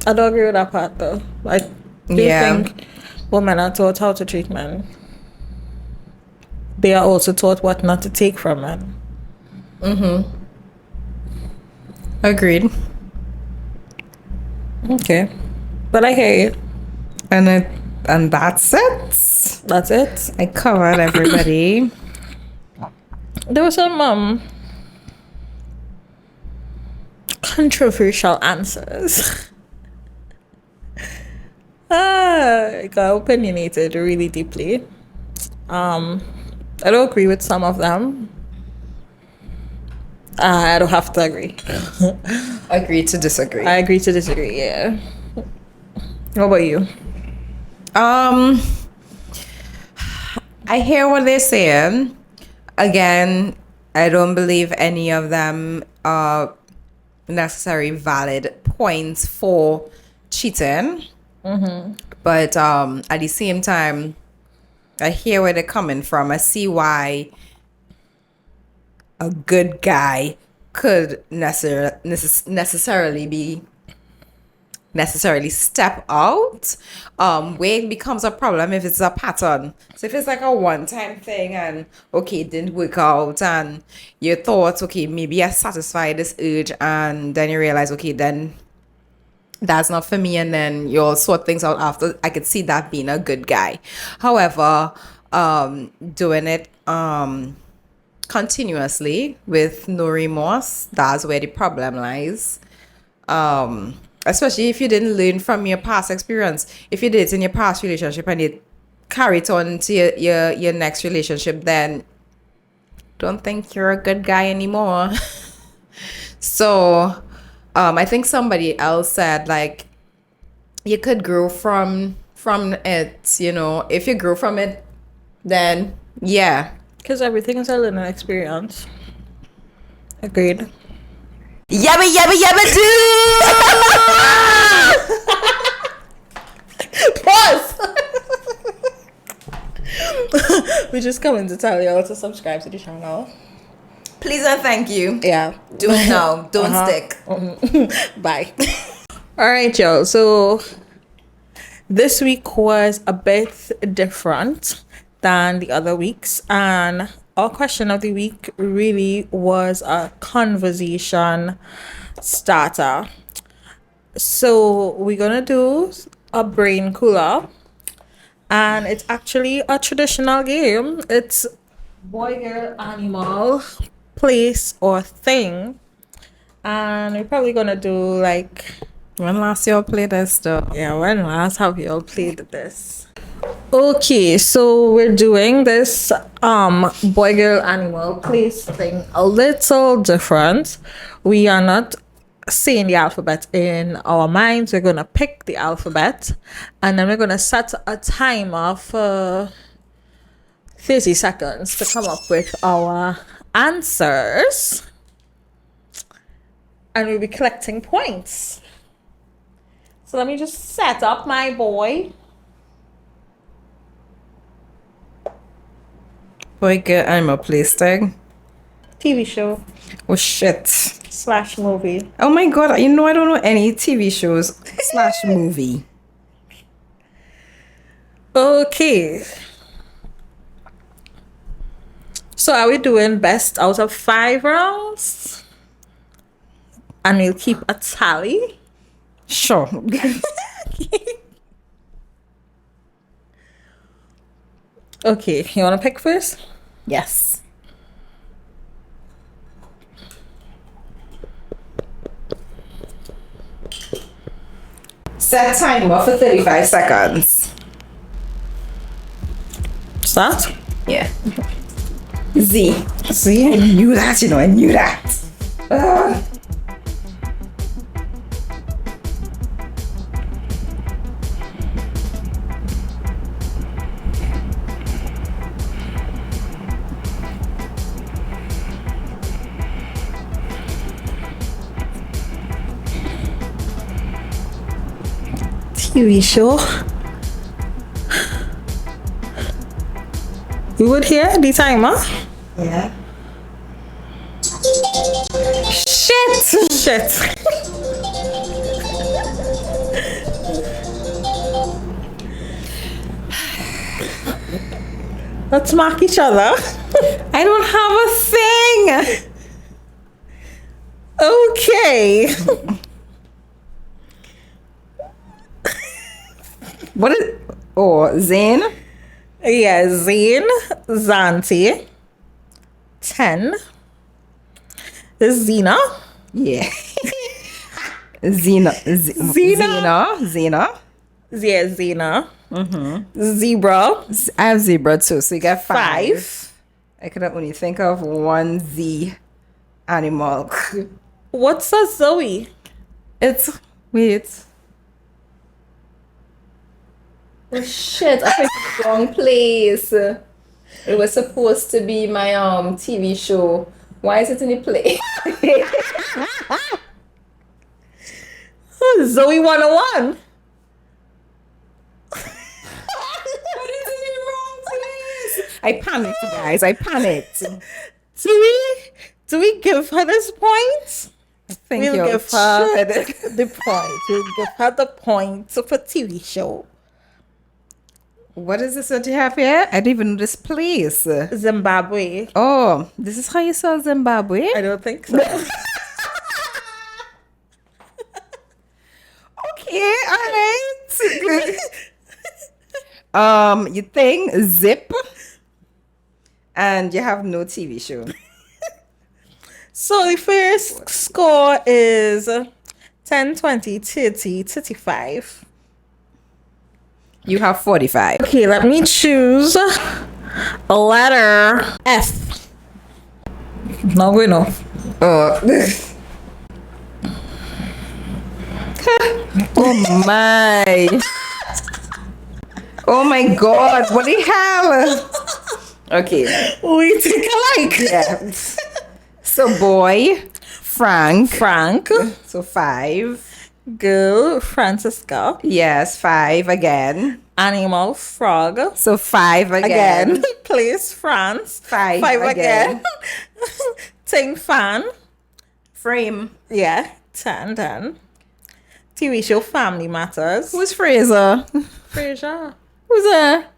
I don't agree with that part though. Like, do you Yeah. think women are taught how to treat men? They are also taught what not to take from men. Agreed. Okay. But I hear you. And that's it. That's it. I covered everybody. There was some controversial answers. I got opinionated really deeply. I don't agree with some of them. I don't have to agree. Agree to disagree. I agree to disagree, yeah. What about you? I hear what they're saying. Again, I don't believe any of them are necessary valid points for cheating. But at the same time, I hear where they're coming from. I see why a good guy could necessarily step out. Where it becomes a problem if it's a pattern. So if it's like a one-time thing and okay, it didn't work out and you thought, okay, maybe I satisfy this urge, and then you realize, okay, then that's not for me, and then you'll sort things out after. I could see that being a good guy. However, doing it continuously with no remorse, that's where the problem lies. Especially if you didn't learn from your past experience. If you did it in your past relationship and it carried on into your next relationship, then don't think you're a good guy anymore. So I think somebody else said, like, you could grow from it, you know. If you grow from it, then yeah. Because everything is a learning experience. Agreed. Yabba yabba yabba do. Pause! We just coming to tell y'all to subscribe to the channel. Please and thank you. Yeah. Do it now. Don't stick. Bye. All right, y'all. So this week was a bit different than the other weeks, and our question of the week really was a conversation starter. So we're gonna do a brain cooler, and it's actually a traditional game. It's boy, girl, animal, place, or thing, and we're probably gonna do like, When last y'all played this though? yeah, when last have you all played this? Okay, so we're doing this boy, girl, animal, place thing a little different. We are not saying the alphabet in our minds. We're gonna pick the alphabet, and then we're gonna set a timer for 30 seconds to come up with our answers, and we'll be collecting points. So let me just set up my boy. Boy, girl, animal, place thing. TV show Oh shit. / movie. Oh my god, you know I don't know any TV shows / movie. Okay. So are we doing best out of 5 rounds? And we'll keep a tally. Sure. Okay, you wanna pick first? Yes. Set timer for 35 seconds. Start. Yeah. Z. See, I knew that, I knew that. TV show. You would hear the timer? Yeah. Shit. Shit. Let's mark each other. I don't have a thing. Okay. What is? Oh, Zane. Yeah, Zane, Zanti, 10. Zena. Yeah. Zena. Zena. Yeah, Zena. Zebra. I have zebra too, so you got 5. 5. I could only think of one Z animal. What's a Zoe? It's wait. Oh shit! I picked the wrong place. It was supposed to be my TV show. Why is it in the play? Zoe 101. But it's in the wrong place. I panicked, guys. I panicked. Do we give her this point? I think We'll you give her should. the point. We'll give her the point for TV show. What is this that you have here? I don't even know this place. Zimbabwe. Oh, this is how you spell Zimbabwe? I don't think so. Okay, alright. You think zip and you have no TV show. So the first score is 10, 20, 30, 35. You have 45. Okay, let me choose a letter F. Not good enough. Oh my. Oh my god, what do you have? Okay. We think alike. Yeah. So boy, Frank. So 5. Girl, Francisca. Yes, 5 again. Animal, frog. So 5 again. Place, France. 5 again. Thing, fan. Frame. Yeah, 10. TV show, Family Matters. Who's Fraser? Frasier. Who's that?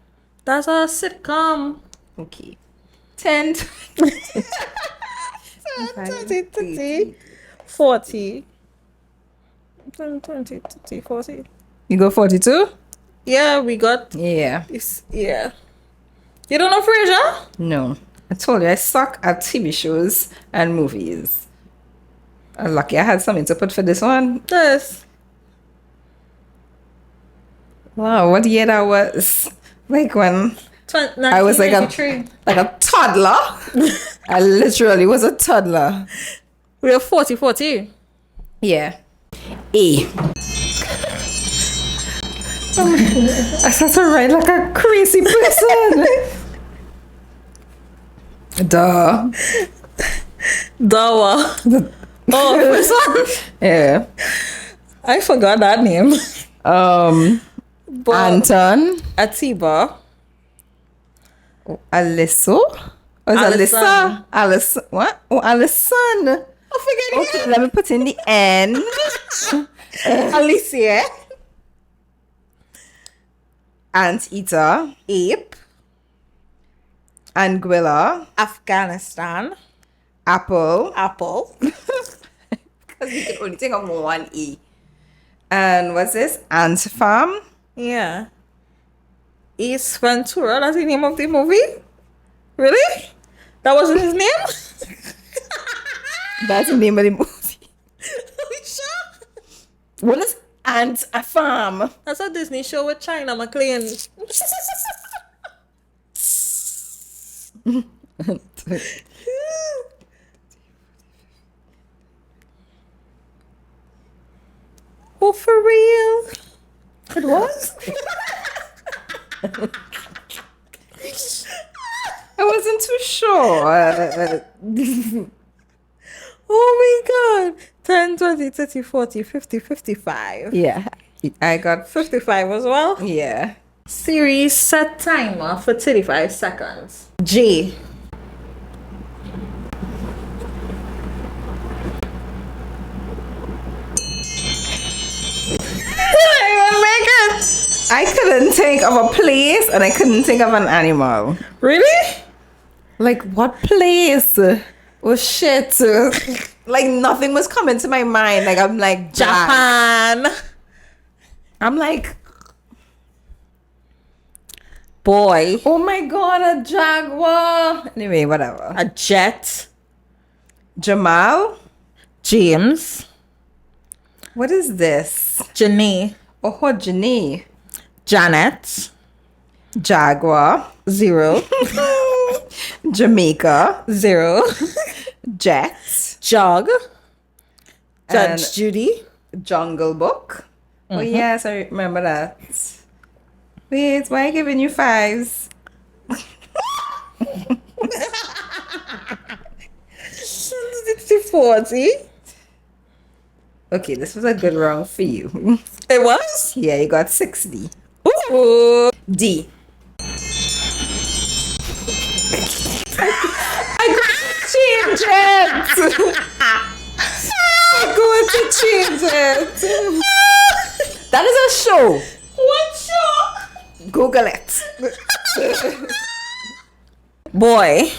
That's a sitcom. Okay. 10. 20, 40. 20, 40. You go 42? Yeah, we got Yeah. this. Yeah. You don't know Frasier? No. I told you I suck at TV shows and movies. I'm lucky I had something to put for this one. This. Wow, what year that was? Like when I was like a toddler. I literally was a toddler. We are 40. Yeah. A. I started to write like a crazy person. Duh. Dawa. Oh, this one? Yeah. I forgot that name. But Anton. Atiba. Aliso? Was Alyssa? Alyssa. What? Oh, Alison. I forget Okay, let me put in the N. Alicia. Anteater. Ape. Anguilla. Afghanistan. Apple. Apple. Because we could only think of one E. And what's this? Ant Farm. Yeah. Ace Ventura, that's the name of the movie? Really? That wasn't his name? That's the name of the movie. Are you sure? What is Ant a Farm? That's a Disney show with China McLean. Oh, for real? It was? I wasn't too sure. Oh my god. 10, 20, 30, 40, 50, 55. Yeah. I got 55 as well. yeah. Series set timer for 35 seconds. J. I couldn't think of a place and I couldn't think of an animal. Really? Like, what place? Oh, shit. Like, nothing was coming to my mind. Like, I'm like, Japan. I'm like, Boy. oh my God, a jaguar. Anyway, whatever. A jet. Jamal? James. What is this? Janae. Oh, Janae. Janet. Jaguar. 0. Jamaica. 0. Jet. Jog. And Judge Judy. Jungle Book. Oh, yes, I remember that. Wait, why are you giving you 5s? 40. Okay, this was a good round for you. It was? Yeah, you got 60. Ooh. D. I got to change it. I'm going to change it. That is a show. What show? Google it. Boy.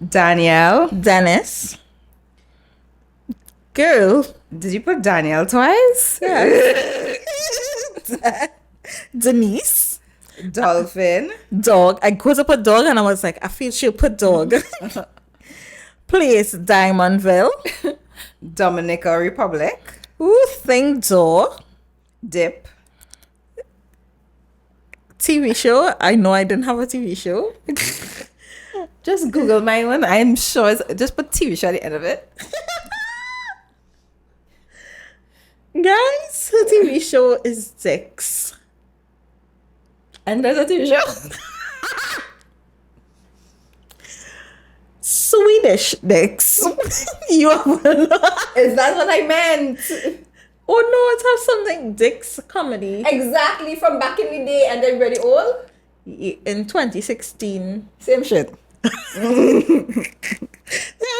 Danielle. Dennis. Girl. Did you put Danielle twice? Yeah. Denise. Dolphin. Dog. I go to put dog and I was like, I feel she'll put dog. Place. Diamondville. Dominica Republic. Ooh, thing door. Dip. TV show. I know I didn't have a TV show. Just Google my one. I'm sure it's just put TV show at the end of it. Guys, her TV show is Dix. And there's a TV show. Swedish Dix. You have Is that what I meant? Oh no, it has something Dix comedy. Exactly, from back in the day and then very old. In 2016. Same shit. There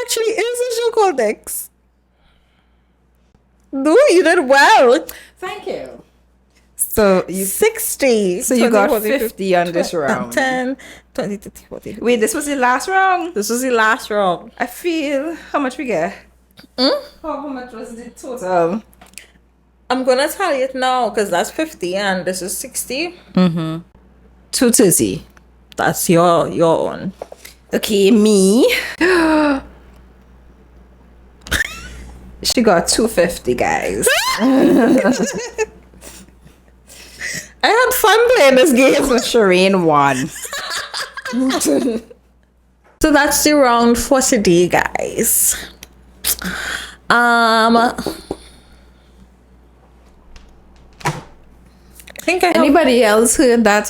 actually is a show called Dix. No, you did well. Thank you. So you 60. So you got 50 on this round. 10, 20, 30, 40. Wait, this was the last round? This was the last round. I feel how much we get? How much was the total? I'm gonna tell you it now because that's 50 and this is 60. 230. That's your own. Okay, me. She got 250, guys. I had fun playing this game. So Sherain won. So that's the round for today, guys. I think I have... Anybody else heard that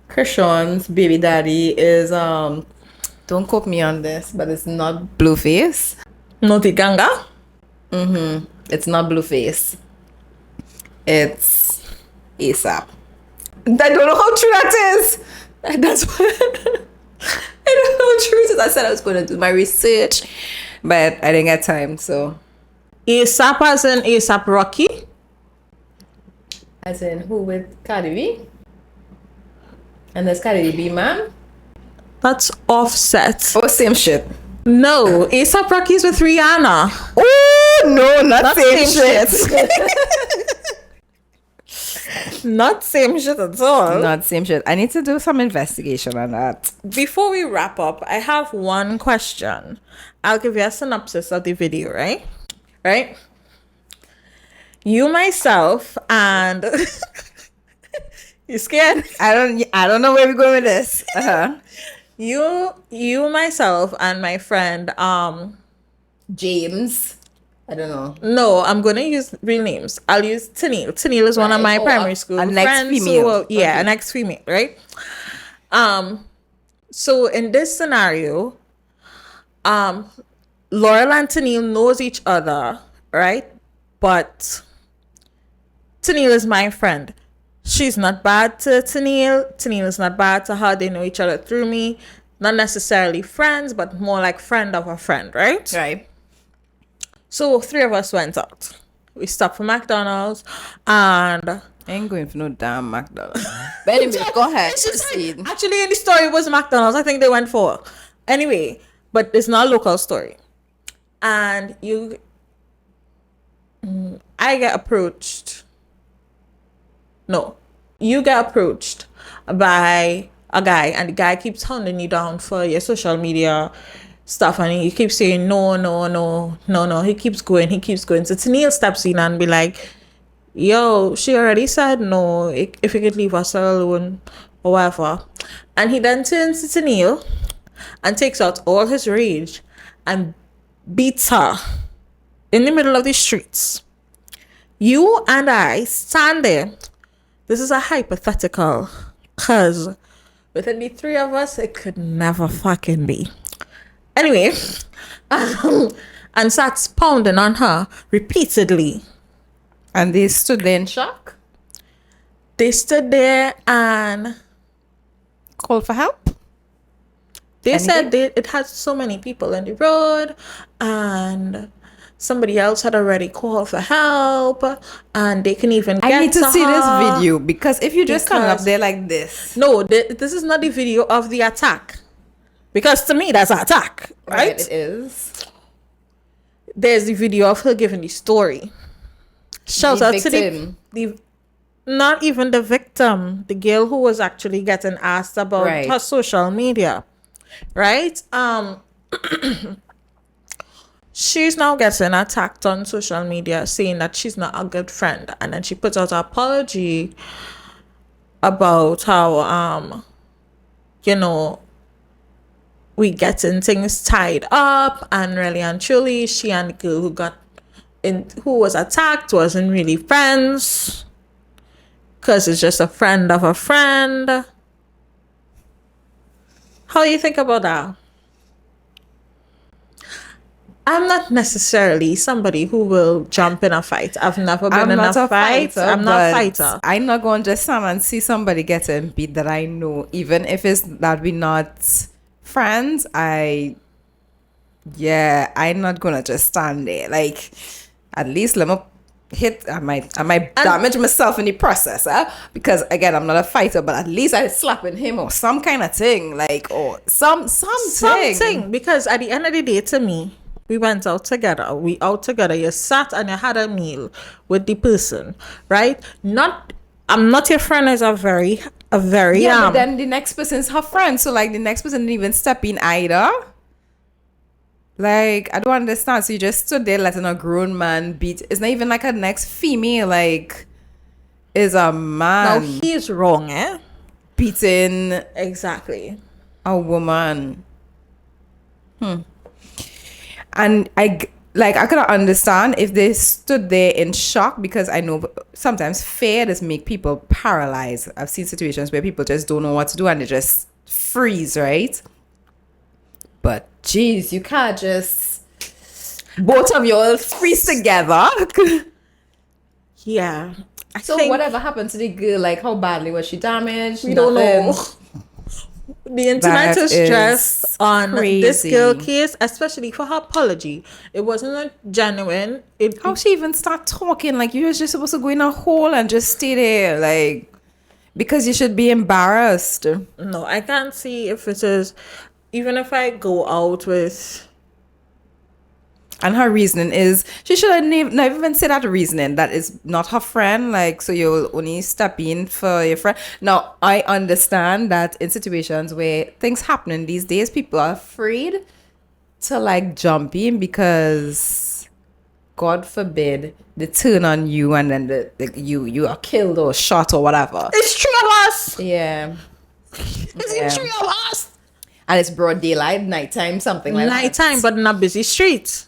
Chrisean's baby daddy is don't quote me on this, but it's not Blueface. Naughty Ganga? It's not Blueface. It's ASAP. I don't know how true that is. That's what I don't know how true it is. I said I was going to do my research, but I didn't get time. So ASAP as in ASAP Rocky? as in who with Cardi B? And there's Cardi B, man. That's Offset. Oh, same shit. No, ASAP Rocky's with Rihanna. Oh no, not same shit. Not same shit at all. Not same shit. I need to do some investigation on that. Before we wrap up, I have one question. I'll give you a synopsis of the video, right? Right? You, myself, and... You scared? I don't know where we're going with this. You, myself, and my friend, James. I don't know. No, I'm gonna use real names. I'll use Tennille. Tennille is one of my primary school an friends. ex-female. An ex-female, right? So in this scenario, Laurel and Tennille knows each other, right? But Tennille is my friend. She's not bad to Tennille. Tennille is not bad to her. They know each other through me. Not necessarily friends, but more like friend of a friend, right? Right. So 3 of us went out. We stopped for McDonald's and I ain't going for no damn McDonald's. But anyway, go ahead. It's just Proceed. like, actually, in the story, it was McDonald's. I think they went for. Anyway, but it's not a local story. And I get approached. No, you get approached by a guy, and the guy keeps hounding you down for your social media stuff, and he keeps saying no. He keeps going. So SnL steps in and be like, yo, she already said no, if you could leave us alone or whatever. And he then turns to SnL and takes out all his rage and beats her in the middle of the streets. You and I stand there. This is a hypothetical, because within the three of us, it could never fucking be. Anyway, and starts pounding on her repeatedly. And they stood there in shock? They stood there and called for help? They said it had so many people in the road, and somebody else had already called for help, and they can even get I need to see her. this video, because if you just stand up there like this. No, this is not the video of the attack. Because to me, that's an attack, right? It is. There's the video of her giving the story. Shout out to the not even the victim, the girl who was actually getting asked about her social media, right? She's now getting attacked on social media, saying that she's not a good friend, and then she puts out an apology about how we getting things tied up, and really and truly, she and the girl who was attacked wasn't really friends, because it's just a friend of a friend. How do you think about that? I'm not necessarily somebody who will jump in a fight. I've never been in a fight. I'm not a fighter. I'm not going to just stand and see somebody getting beat that I know, even if it's that we're not friends. I'm not going to just stand there. Like, at least let me hit. I might damage myself in the process, because again, I'm not a fighter, but at least I slapping him or some kind of thing, like, or something. Because at the end of the day, to me, we went out together. You sat and you had a meal with the person, right? I'm not your friend as a very but then the next person's her friend, so like the next person didn't even step in either. Like, I don't understand. So you just stood there letting a grown man beat. It's not even like a next female, like, is a man. Now he's wrong, beating exactly a woman. And I could understand if they stood there in shock, because I know sometimes fear does make people paralyzed. I've seen situations where people just don't know what to do and they just freeze, right? But geez, you can't just both of you all freeze together. Yeah. So whatever happened to the girl? Like, how badly was she damaged? We don't know. The internet is stressed on this girl case, especially for her apology. It wasn't genuine. How she even start talking? Like, you were just supposed to go in a hole and just stay there, like, because you should be embarrassed. No, I can't see if it is. Even if I go out with... And her reasoning is, she should have never even said that reasoning. That is not her friend. Like, so you'll only step in for your friend. Now, I understand that in situations where things happening these days, people are afraid to, like, jump in because, God forbid, they turn on you and then you are killed or shot or whatever. It's three of us! Yeah. It's three of us! And it's broad daylight, nighttime, something like that. Nighttime, but in a busy street.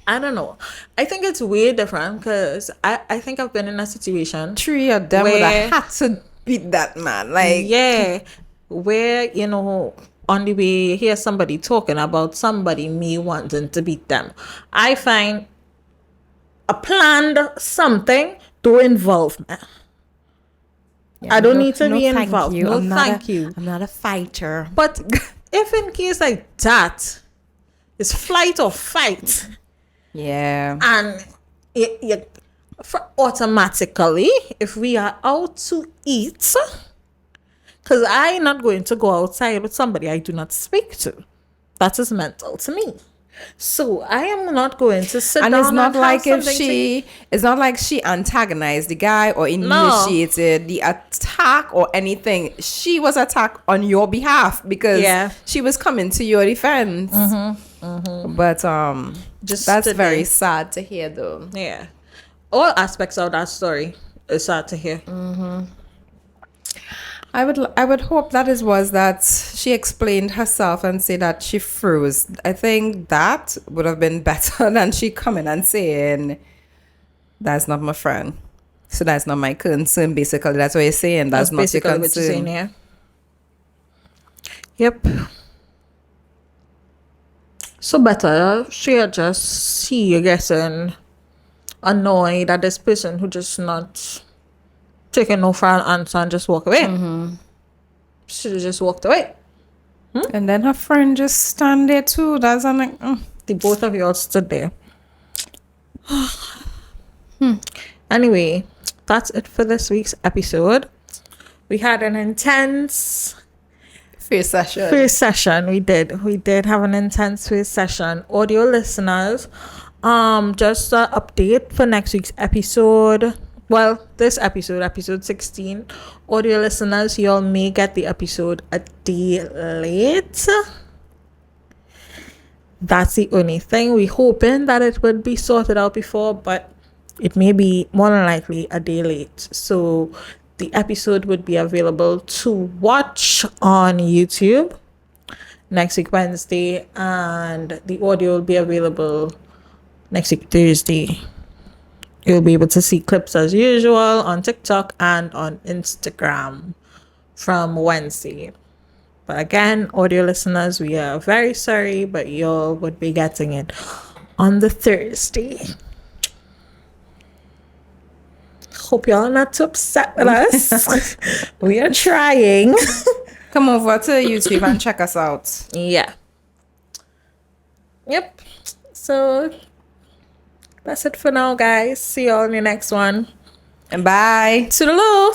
I don't know. I think it's way different, because I think I've been in a situation. Three of them would have had to beat that man. Like, yeah. Where, on the way you hear somebody talking about me wanting to beat them. I find a planned something to involve me. Yeah, I don't need to be involved. No, thank you. I'm not a fighter. But if in case like that, it's flight or fight. Yeah. And for automatically, if we are out to eat, because I'm not going to go outside with somebody I do not speak to. That is mental to me. So I am not going to sit And down it's not and like have if something to eat. it's not like she antagonized the guy or initiated the attack or anything. She was attacked on your behalf because she was coming to your defense. But Just that's today. very sad to hear, though. Yeah. All aspects of that story is sad to hear. I would hope that it was that she explained herself and say that she froze. I think that would have been better than she coming and saying that's not my friend. So that's not my concern. Basically, that's what you're saying. That's not your basically concern. what you're saying here. Yep. So better she had just see you getting annoyed at this person who just not taking no for an answer and just walk away. Should have just walked away. And then her friend just stand there too. That's like, The both of you all stood there. Anyway, that's it for this week's episode. We had an intense first session. We did have an intense first session. Audio listeners, just an update for next week's episode. Well, this episode 16. Audio listeners, y'all may get the episode a day late. That's the only thing. We hoping that it would be sorted out before, but it may be more than likely a day late. So the episode would be available to watch on YouTube next week Wednesday, and the audio will be available next week Thursday. You'll be able to see clips as usual on TikTok and on Instagram from Wednesday. But again, audio listeners, we are very sorry, but y'all would be getting it on the Thursday. Hope y'all are not too upset with us. We are trying. Come over to YouTube and check us out. Yeah. Yep. So that's it for now, guys. See y'all in the next one. And bye. Toodaloo.